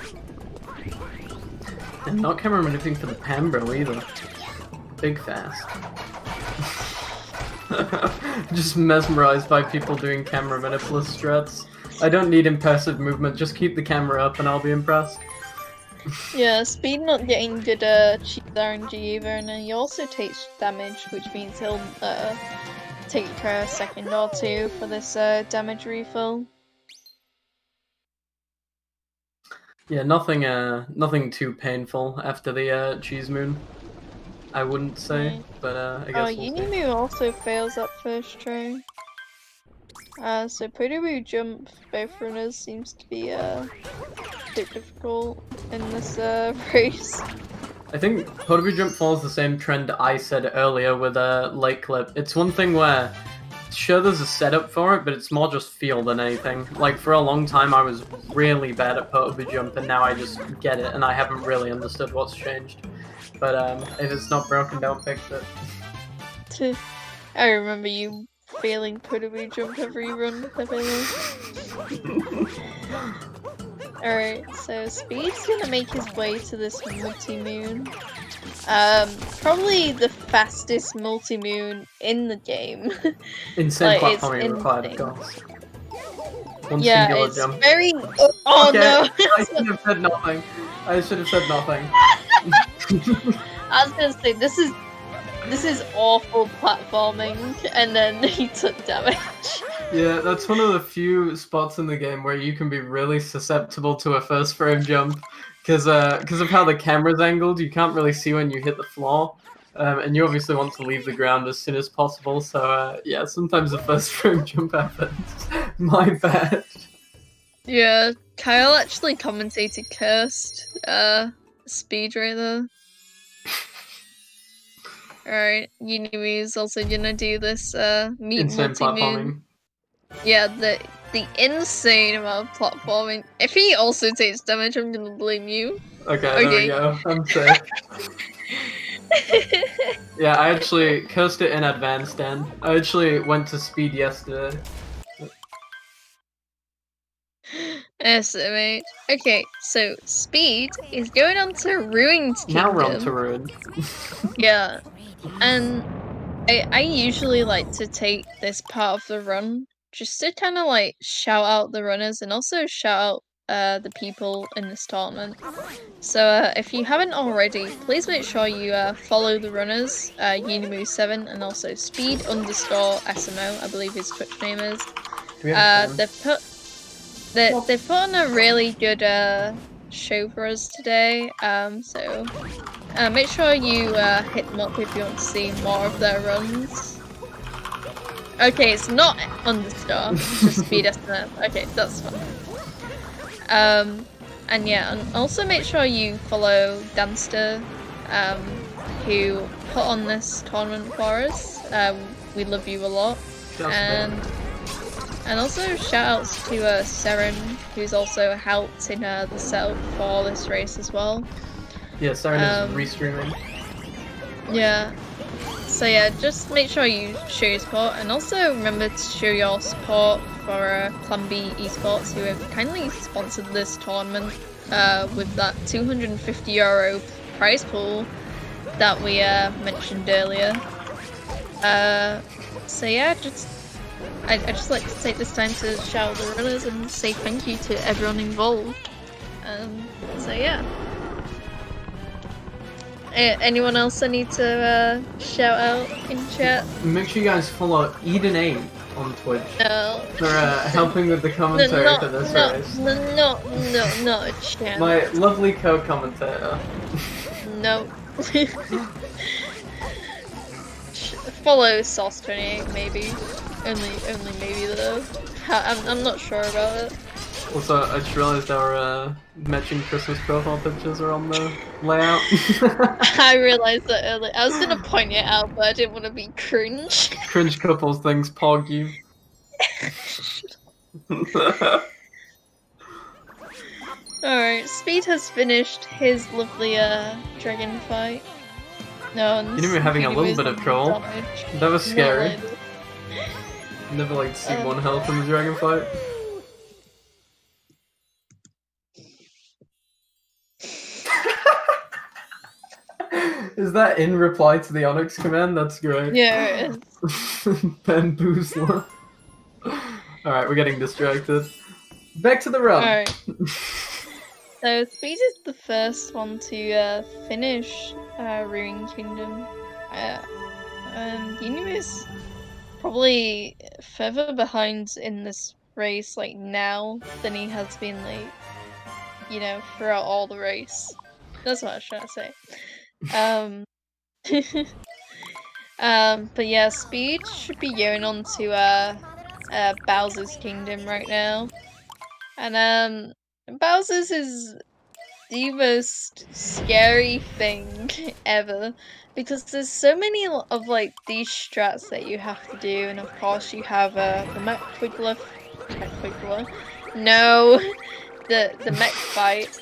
And not camera manipulating for the Pambro either. Big fast. Just mesmerized by people doing camera manipulus strats. I don't need impressive movement, just keep the camera up and I'll be impressed. Yeah, Speed not getting good cheap RNG either, and he also takes damage, which means he'll take a second or two for this damage refill. Yeah, nothing too painful after the cheese moon. I wouldn't say, but I guess we'll Unimoo also fails that first try. So photobooth jump both runners seems to be a bit difficult in this race. I think photobooth jump follows the same trend I said earlier with a late clip. It's one thing where, sure there's a setup for it, but it's more just feel than anything. Like for a long time I was really bad at photobooth jump and now I just get it and I haven't really understood what's changed. but if it's not broken, don't fix it. I remember you failing put-away jump every run, heavily. Alright, so Speed's gonna make his way to this multi-moon. Probably the fastest multi-moon in the game. Insane like, platforming required, of course. One yeah, singular it's jump. very. Oh okay, no! I should have said nothing. I should have said nothing. I was gonna say this is awful platforming, and then he took damage. Yeah, that's one of the few spots in the game where you can be really susceptible to a first frame jump, because of how the camera's angled, you can't really see when you hit the floor, and you obviously want to leave the ground as soon as possible. So yeah, sometimes the first frame jump happens. My bad. Yeah, Kyle actually commentated cursed speed right there. Alright, Unimoo is also gonna do this meet Insane multi-moon. platforming. Yeah, the insane amount of platforming. If he also takes damage, I'm gonna blame you. Okay, there we go. I'm safe. Yeah, I actually cursed it in advance, Dan. I actually went to speed yesterday. SMO. Okay, so Speed is going on to Ruined Kingdom. Now we're on to Ruin. Yeah, and I usually like to take this part of the run just to kind of like shout out the runners and also shout out the people in this tournament. So if you haven't already, please make sure you follow the runners, Unimoo7 and also Speed_SMO, I believe his Twitch name is. They've put on a really good show for us today, so make sure you hit them up if you want to see more of their runs. Okay, it's not Understar, it's just SpeedSMO. Okay, that's fine. And yeah, and also make sure you follow Danster, who put on this tournament for us. We love you a lot. And also shout-outs to Seren, who's also helped in the setup for this race as well. Yeah, Seren is restreaming. Yeah. So yeah, just make sure you show your support, and also remember to show your support for Plan B Esports, who have kindly sponsored this tournament with that €250 prize pool that we mentioned earlier. So yeah, I'd just like to take this time to shout out the runners and say thank you to everyone involved. So yeah. Anyone else I need to shout out in chat? Make sure you guys follow Eden8 on Twitch. No. For helping with the commentary for this race. No, not a chance. My lovely co-commentator. No. Follow Sauce28 maybe. Only maybe though. I'm not sure about it. Also, I just realized our matching Christmas profile pictures are on the layout. I realized that earlier. I was gonna point it out, but I didn't want to be cringe. Cringe couples things, pog you. Alright, Speed has finished his lovely dragon fight. No, you knew we were having a little bit of trouble. That was scary. Never like to see one health in the dragon fight. Is that in reply to the Onyx command? That's great. Yeah, it is. Bamboozler. Alright, we're getting distracted. Back to the run. Alright. So Speed is the first one to finish Ruined Kingdom. Unimoo is probably further behind in this race like now than he has been like, you know, throughout all the race. That's what I was trying to say. But yeah, Speed should be going on to Bowser's Kingdom right now. And Bowser's is the most scary thing ever, because there's so many of like these strats that you have to do, and of course you have the mech Twiggler. No, the mech fight.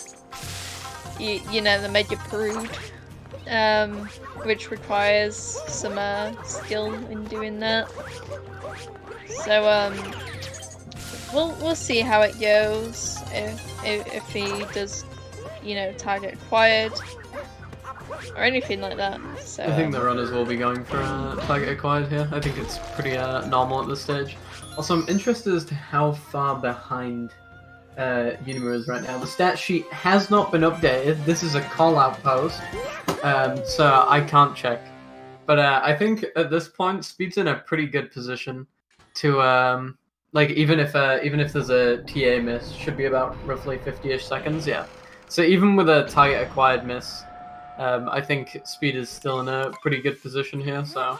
You know, the Mega Prude. which requires some skill in doing that. So we'll see how it goes if he does, you know, target acquired or anything like that. So I think the runners will be going for target acquired here. I think it's pretty normal at this stage. Also, I'm interested as to how far behind Unimoo is right now. The stat sheet has not been updated. This is a call-out post, so I can't check. But I think at this point, Speed's in a pretty good position to like even if there's a TA miss, should be about roughly 50-ish seconds. Yeah. So even with a target acquired miss, I think Speed is still in a pretty good position here. So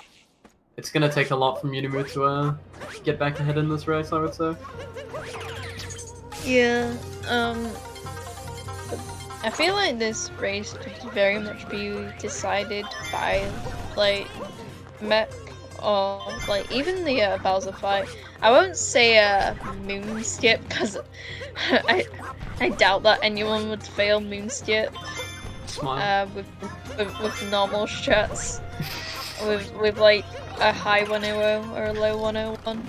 it's gonna take a lot from Unimoo to get back ahead in this race, I would say. Yeah, I feel like this race could very much be decided by, like, mech or, like, even the Bowser fight. I won't say Moon Skip, because I doubt that anyone would fail Moon Skip with normal strats, with like a high 100 or a low 101.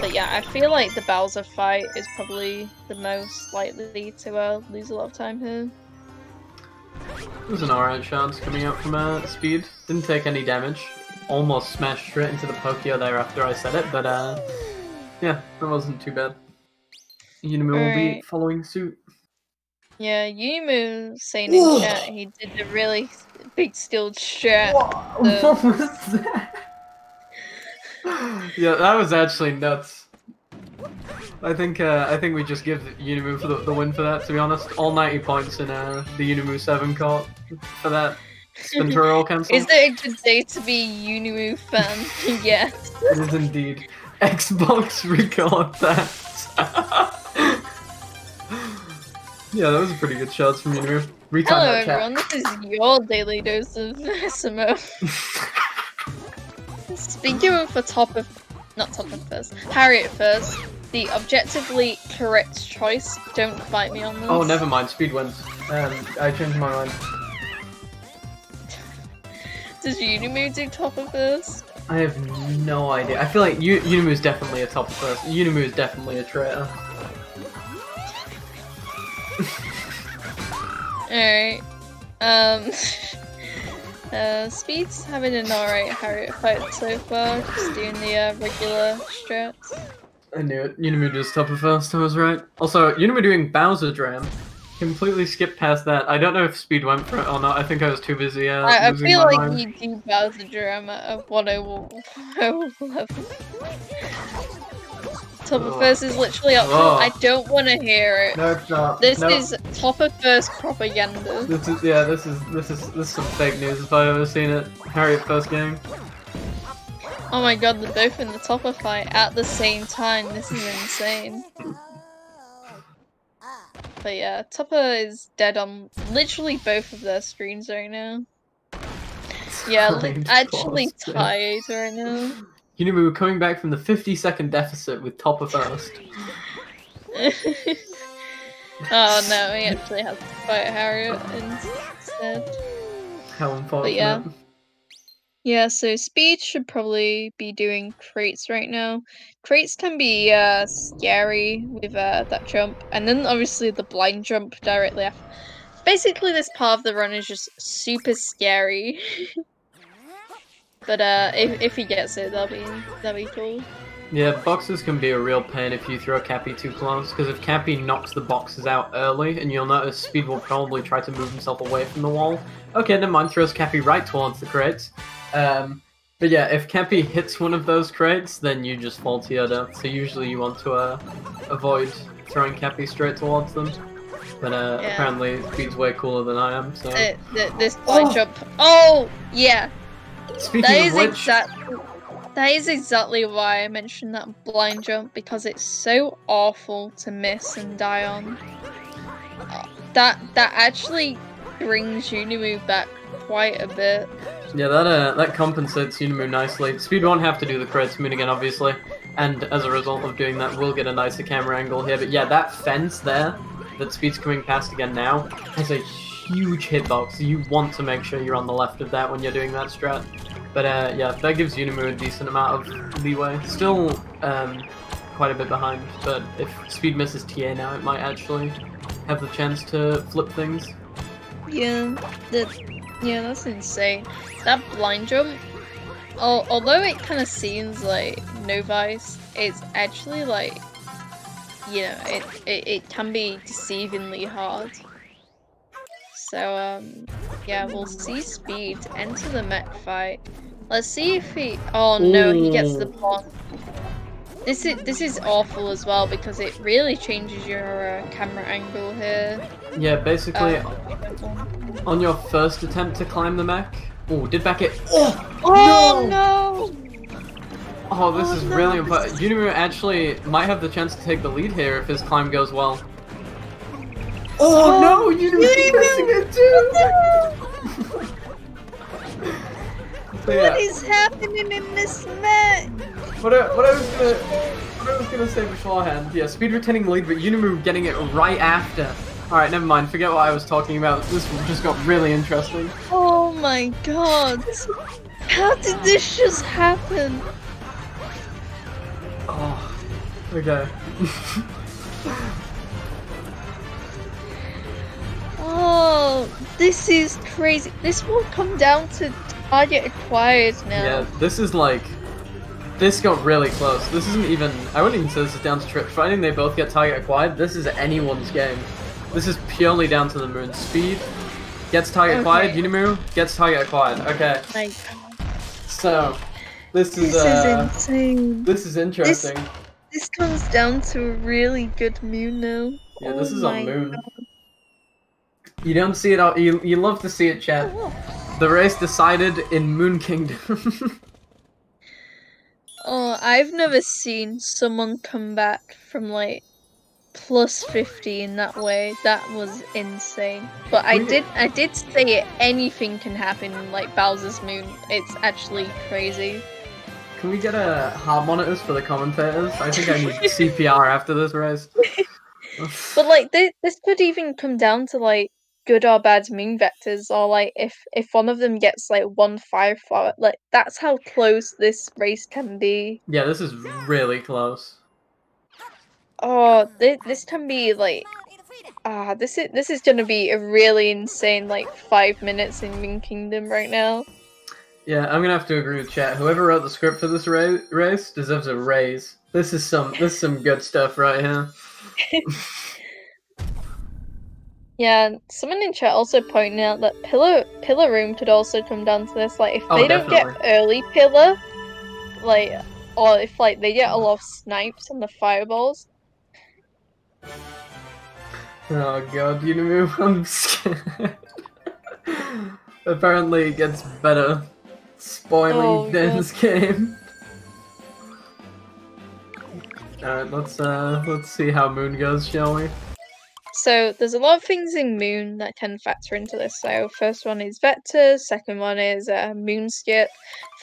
But yeah, I feel like the Bowser fight is probably the most likely to lose a lot of time here. It was an alright chance coming out from Speed. Didn't take any damage. Almost smashed straight into the Pokio there after I said it, but yeah, that wasn't too bad. Unimoo will be following suit. Yeah, Unimoo saying in chat he did the really big skilled strat. What was that? Yeah, that was actually nuts. I think we just give Unimoo for the win for that, to be honest. All 90 points in the Unimoo7 court for that spin roll cancel. Is it a good day to be Unimoo fan? Yes. It is indeed. Xbox record that. Yeah, that was a pretty good shots from Unimoo. Hello everyone, this is your daily dose of SMO. Speaking for not top of first, Harriet first, the objectively correct choice. Don't fight me on this. Oh, never mind. Speed wins. I changed my mind. Does Unimoo do top of first? I have no idea. I feel like Unimoo is definitely a top of first. Unimoo is definitely a traitor. Alright. Speed's having an alright Harriet fight so far, just doing the regular strats. I knew it. Unimoo just top of first, I was right. Also, Unimoo doing Bowser Dram. Completely skipped past that. I don't know if Speed went for it or not. I think I was too busy I losing feel my like mind. you do Bowser Dram at a 101 level. Top of first is literally optional. I don't want to hear it. No, it's not. This is top of first propaganda. This is some fake news if I've ever seen it. Harriet first game. Oh my god, they're both in the topper fight at the same time. This is insane. But yeah, Topper is dead on literally both of their screens right now. Yeah, actually tied right now. Unimoo coming back from the 50-second deficit with Topper first. Oh no, he actually has to fight Harriet instead. How unfortunate. But yeah. Yeah, so Speed should probably be doing crates right now. Crates can be scary with that jump, and then obviously the blind jump directly after. Basically, this part of the run is just super scary. But if he gets it, that'll be cool. Yeah, boxes can be a real pain if you throw Cappy too close, because if Cappy knocks the boxes out early, and you'll notice Speed will probably try to move himself away from the wall. Okay, never mind, throws Cappy right towards the crates. But yeah, if Cappy hits one of those crates, then you just fall to your death. So usually you want to avoid throwing Cappy straight towards them. But apparently Speed's way cooler than I am, so... This blind jump... Oh! Yeah! Speaking of which... That is exactly why I mentioned that blind jump, because it's so awful to miss and die on. That actually brings Unimoo back quite a bit. Yeah, that compensates Unimoo nicely. Speed won't have to do the crates moon again, obviously, and as a result of doing that, we'll get a nicer camera angle here. But yeah, that fence there that Speed's coming past again now has a huge hitbox. You want to make sure you're on the left of that when you're doing that strat. But yeah, that gives Unimoo a decent amount of leeway. Still quite a bit behind, but if Speed misses TA now, it might actually have the chance to flip things. Yeah, that's insane. That blind jump, although it kind of seems like no vice, it's actually like, you know, it can be deceivingly hard. So yeah, we'll see Speed enter the mech fight. Let's see if he. Oh no, he gets the bomb. This is awful as well because it really changes your camera angle here. Yeah, basically, on your first attempt to climb the mech. Oh, did back it. Oh no! Oh, this is really important. Unimoo actually might have the chance to take the lead here if his climb goes well. Oh no! Unimoo's missing it too! So, yeah. What is happening in this mech? What I was gonna say beforehand, yeah, Speed retaining the lead, but Unimoo getting it right after. Alright, never mind, forget what I was talking about. This just got really interesting. Oh my god! How did this just happen? Oh, okay. Oh, this is crazy. This will come down to target acquired now. Yeah, this is like... This got really close. This isn't even... I wouldn't even say this is down to trip fighting. They both get target acquired. This is anyone's game. This is purely down to the moon. Speed gets target acquired. Unimoo gets target acquired. Okay. My god. So, this is insane. This is interesting. This comes down to a really good moon now. Yeah, this is on moon. God. You don't see it all. You love to see it, chat. The race decided in Moon Kingdom. Oh, I've never seen someone come back from like plus 50 in that way. That was insane. But I did say anything can happen in like Bowser's Moon. It's actually crazy. Can we get hard monitors for the commentators? I think I need CPR after this race. But like this could even come down to like good or bad moon vectors, or like if one of them gets like 1-5 for it, like that's how close this race can be. Yeah, this is really close. Oh, this can be like this is gonna be a really insane like 5 minutes in Moon Kingdom right now. Yeah, I'm gonna have to agree with chat. Whoever wrote the script for this race deserves a raise. This is some good stuff right here. Yeah, someone in chat also pointing out that pillar room could also come down to this. Like, if they don't get early pillar, like, or if like they get a lot of snipes and the fireballs. Oh god, Unimoo, I'm scared. Apparently, it gets better. Spoiling Den's game. Alright, let's see how Moon goes, shall we? So there's a lot of things in Moon that can factor into this. So first one is vectors, second one is Moon skip,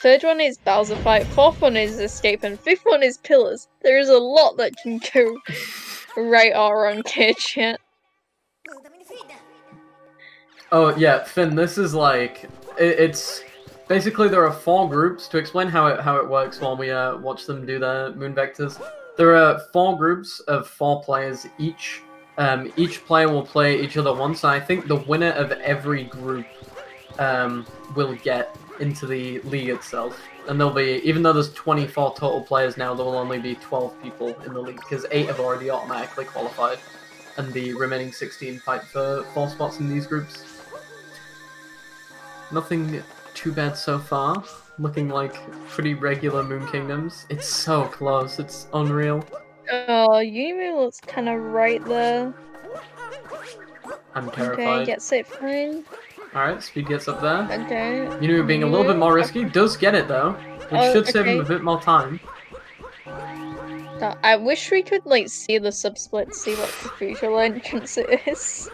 third one is Bowser fight, fourth one is escape, and fifth one is pillars. There is a lot that can go right or wrong here, chat. Oh yeah, Finn, this is like it's basically there are 4 groups. To explain how it works while we watch them do their Moon vectors. There are 4 groups of 4 players each. Each player will play each other once, and I think the winner of every group will get into the league itself. And there'll be, even though there's 24 total players now, there will only be 12 people in the league, because 8 have already automatically qualified, and the remaining 16 fight for 4 spots in these groups. Nothing too bad so far. Looking like pretty regular Moon Kingdoms. It's so close, it's unreal. Oh, Unimoo looks kind of right there. I'm terrified. Okay, gets it fine. Alright, Speed gets up there. Okay. Unimoo being a little bit more risky, does get it though, which should save him a bit more time. I wish we could like see the subsplit, see what the crucial entrance it is.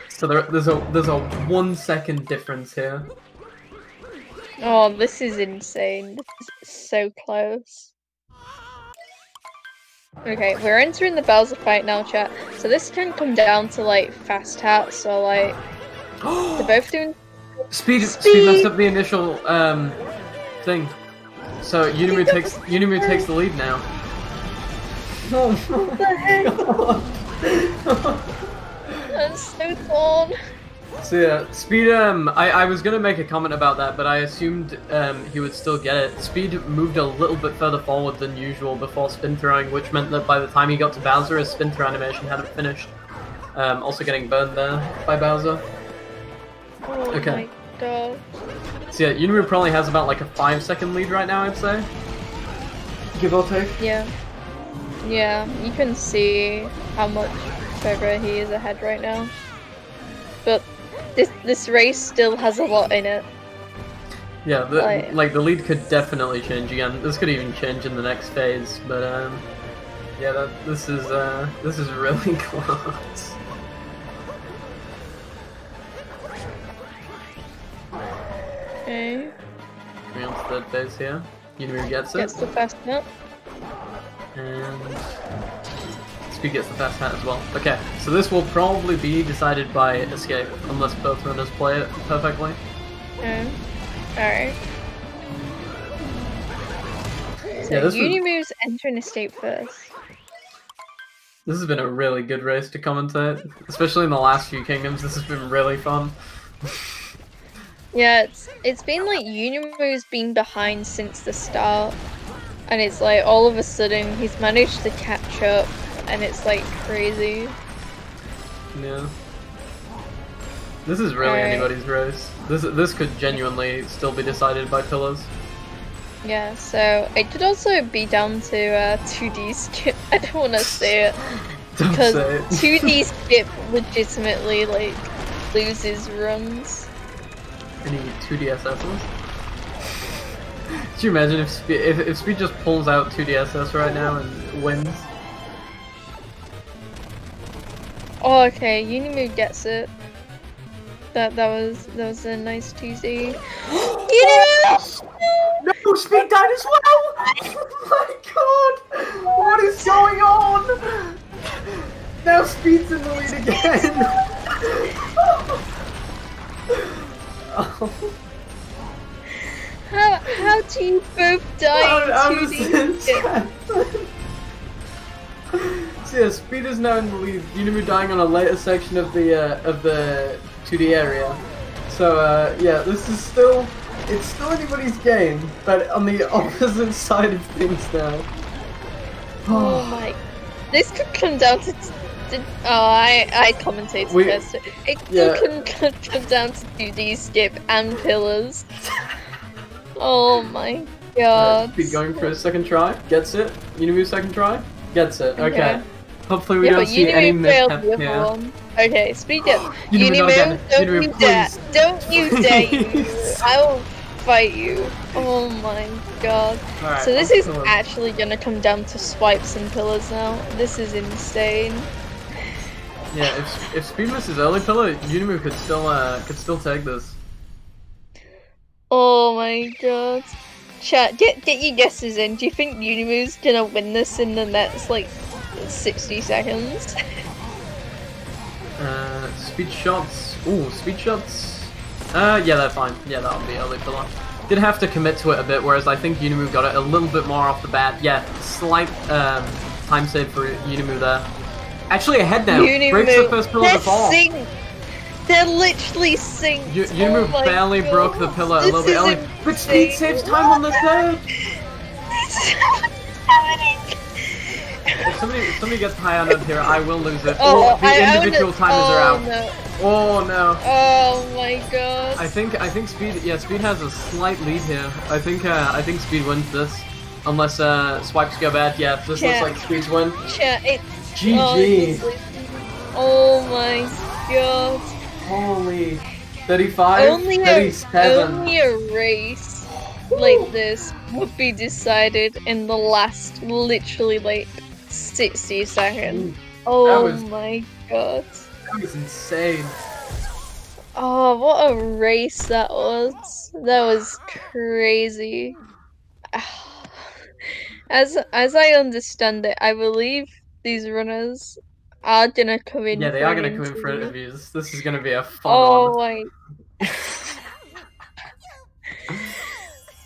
So there's a 1 second difference here. Oh, this is insane. This is so close. Okay, we're entering the Bowser fight now, chat. So this can come down to like fast hats or like They're both doing Speed messed up the initial thing. So Unimoo takes the lead now. Oh what the heck? I'm so torn. So yeah, Speed, I was gonna make a comment about that, but I assumed he would still get it. Speed moved a little bit further forward than usual before spin throwing, which meant that by the time he got to Bowser, his spin throw animation hadn't finished. Also getting burned there by Bowser. Oh my god. So yeah, Unimoo probably has about like a 5-second lead right now, I'd say. Give or take. Yeah. Yeah, you can see how much further he is ahead right now. But this race still has a lot in it. Yeah, the lead could definitely change again. This could even change in the next phase, but yeah, this is really close. Okay. We're on to third phase here. Unimoo gets it. Gets the fast nut. And Speed gets the fast hat as well. Okay, so this will probably be decided by escape, unless both runners play it perfectly. Alright. So yeah, Unimoo's entering escape first. This has been a really good race to commentate, especially in the last few kingdoms. This has been really fun. Yeah, it's been like Unimoo's been behind since the start, and it's like all of a sudden he's managed to catch up, and it's like crazy. Yeah. This is really anybody's race. This could genuinely still be decided by pillars. Yeah, so it could also be down to 2D skip. I don't want to say it because 2D skip legitimately like loses runs. Any 2DSSs? Could you imagine if Speed just pulls out 2DSS right now and wins? Oh, okay, Unimoo gets it. That was a nice 2Z. Unimoo! No, Speed died as well! Oh my god! What is going on? Now Speed's in the lead again! Oh. How do you both die in 2D? So yeah, Speed is now in the lead. Unimoo dying on a later section of the 2D area. So yeah, this is still anybody's game, but on the opposite side of things now. Oh my! This could come down to. I commentated first. It could come down to 2D skip and pillars. Oh my god! Speed going for a second try, gets it. Unimoo second try, gets it. Okay. Hopefully we don't see any mishap here. Okay, Speed gets. Unimoo, don't you dare! Don't you dare! I will fight you. Oh my god. Right, so this is actually gonna come down to swipes and pillars now. This is insane. Yeah, if Speed misses early pillar, Unimoo could still take this. Oh my god. Chat, get your guesses in. Do you think Unimoo's gonna win this in the next like 60 seconds? Speed shots. Ooh, speed shots. Yeah, they're fine. Yeah, that'll be early pillar. Did have to commit to it a bit, whereas I think Unimoo got it a little bit more off the bat. Yeah, slight time save for Unimoo there. Actually ahead now. Unimoo, breaks the first pillar to fall. They're literally synced. Unimoo barely broke the pillar a little bit early. But Speed saves time on the third. If somebody gets high on it here, I will lose it. Oh, the individual timers are out. No. Oh no. Oh my god. I think Speed has a slight lead here. I think Speed wins this. Unless swipes go bad. Yeah, this looks like Speed's win. GG. Oh my god. Holy 35, 37. Only a race like this would be decided in the last literally like 60 seconds. Oh my god. That was insane. Oh, what a race that was. That was crazy. As I understand it, I believe these runners are gonna come in. Yeah, they for are an gonna come in for interview. interviews. This is gonna be a fun Oh one. my.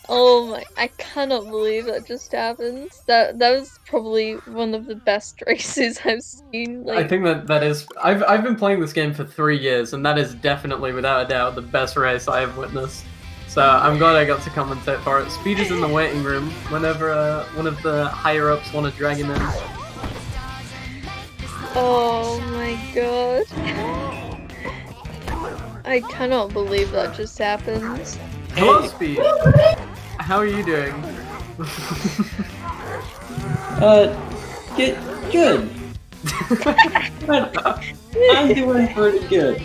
Oh my, I cannot believe that just happened. That was probably one of the best races I've seen. I Like, think that is. I've been playing this game for 3 years, and that is definitely, without a doubt, the best race I have witnessed. So I'm glad I got to commentate for it. Speed is in the waiting room whenever one of the higher ups want to drag him in. oh my god. I cannot believe that just happened. Hello, Speed. How are you doing? Good. I'm doing pretty good.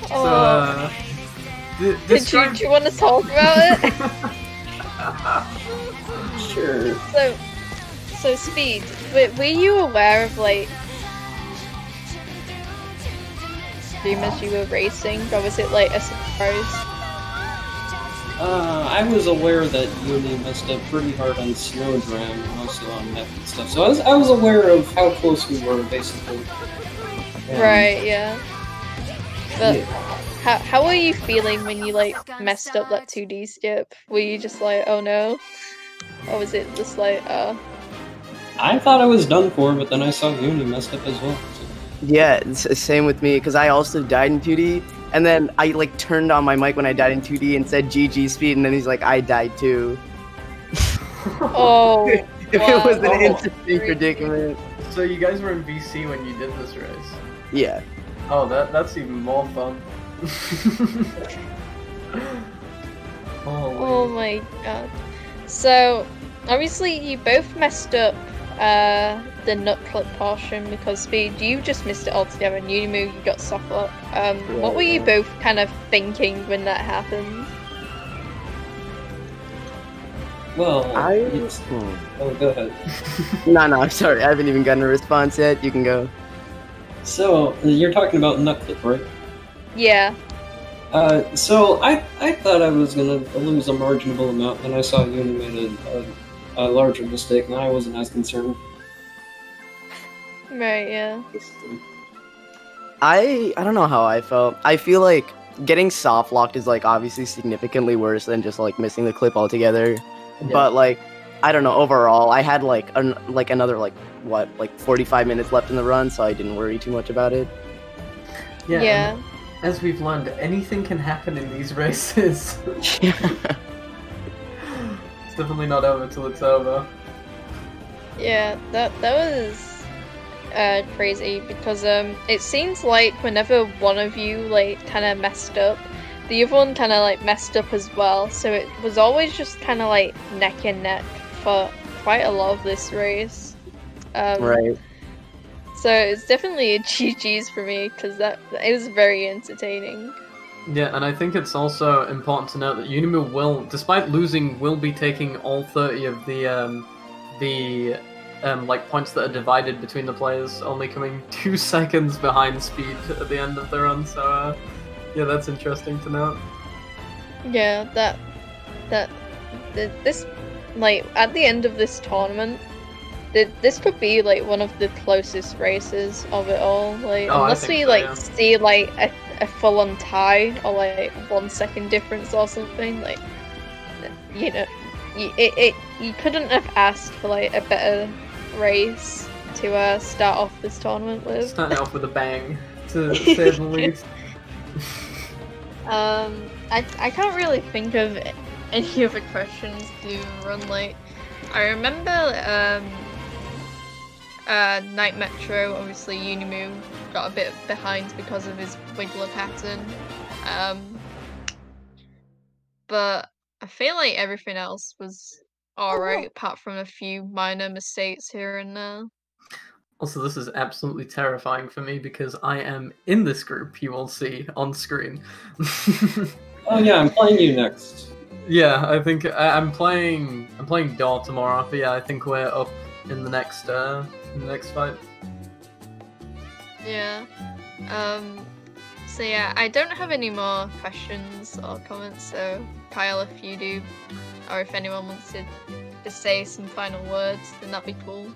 So, do you want to talk about it? Sure. So Speed, were you aware of like streamers you were racing, or was it like a surprise? I was aware that Uni messed up pretty hard on Snowdram and also on Meth and stuff, so I was aware of how close we were, basically. Right, yeah. But yeah. how were you feeling when you like messed up that 2D skip? Were you just like, oh no? Or was it just like, I thought I was done for, but then I saw Uni messed up as well. So. Yeah, it's the same with me, because I also died in 2D, and then I like turned on my mic when I died in 2D and said GG Speed, and then he's like, I died too. oh, It was an interesting predicament. So you guys were in VC when you did this race? Yeah. Oh, that's even more fun. Oh my god. So, obviously you both messed up the nut clip portion because Speed, you just missed it altogether, and Unimoo, you got soft lock. What were you both kind of thinking when that happened? Well, Oh, go ahead. No, I'm sorry. I haven't even gotten a response yet. You can go. So, you're talking about Nutclip, right? Yeah. So I thought I was gonna lose a marginable amount, and I saw Uni made a larger mistake, and I wasn't as concerned. Right, yeah. I don't know how I felt. I feel like getting soft locked is like obviously significantly worse than just like missing the clip altogether. Yeah. But like I don't know, overall I had like another like 45 minutes left in the run, so I didn't worry too much about it. Yeah. As we've learned, anything can happen in these races. It's definitely not over till it's over. Yeah, that was crazy because it seems like whenever one of you like kind of messed up, the other one kind of like messed up as well. So it was always just kind of like neck and neck for quite a lot of this race. Right. So it's definitely a GG's for me because it was very entertaining. Yeah, and I think it's also important to note that Unimoo will, despite losing, will be taking all 30 of the like points that are divided between the players, only coming 2 seconds behind Speed at the end of the run. So yeah, that's interesting to note. Yeah, this like at the end of this tournament, this could be like one of the closest races of it all. Like unless we see like a full-on tie or like 1 second difference or something, like you know, you couldn't have asked for like a better race to start off this tournament with. Starting off with a bang, to say the least. I can't really think of any other questions to run. Like I remember Night Metro, obviously Unimoo got a bit behind because of his wiggler pattern. But I feel like everything else was alright, apart from a few minor mistakes here and there. Also, this is absolutely terrifying for me because I am in this group, you will see on screen. Oh yeah, I'm playing you next. Yeah, I think I'm playing Daw tomorrow, but yeah, I think we're up in the next fight. Yeah. So yeah, I don't have any more questions or comments, so Kyle, if you do, or if anyone wants to say some final words, then that'd be cool.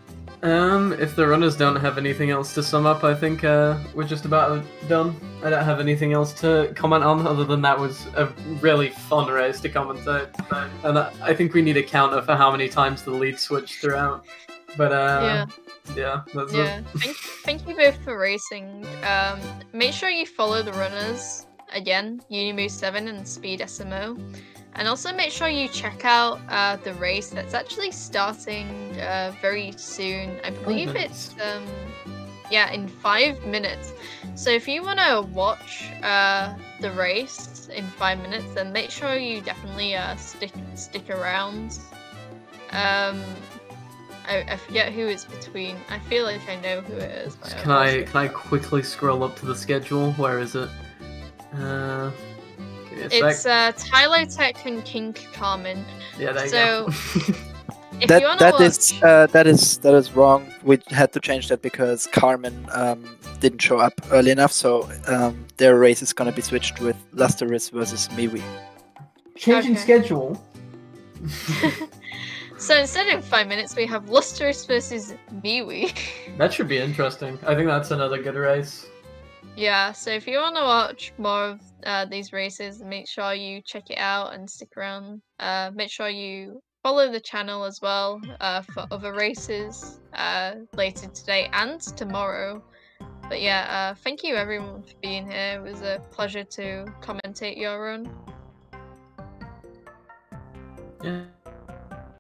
If the runners don't have anything else to sum up, I think we're just about done. I don't have anything else to comment on other than that was a really fun race to commentate. And I think we need a counter for how many times the lead switched throughout. But yeah, that's it. Thank you both for racing. Make sure you follow the runners again, Unimoo7 and SpeedSMO. And also make sure you check out the race that's actually starting very soon. I believe it's in 5 minutes. So if you want to watch the race in 5 minutes, then make sure you definitely stick around. I forget who it's between. I feel like I know who it is. Can I quickly scroll up to the schedule? Where is it? It's Tylo Tech and King Carmen. Yeah, there you go. If you wanna watch... that is wrong. We had to change that because Carmen didn't show up early enough, so their race is gonna be switched with Lusterous versus Miwi. Changing schedule. So instead of 5 minutes, we have Lusterous versus Miwi. That should be interesting. I think that's another good race. Yeah, so if you want to watch more of these races, make sure you check it out and stick around. Make sure you follow the channel as well for other races later today and tomorrow. But yeah, thank you everyone for being here. It was a pleasure to commentate your run. Yeah.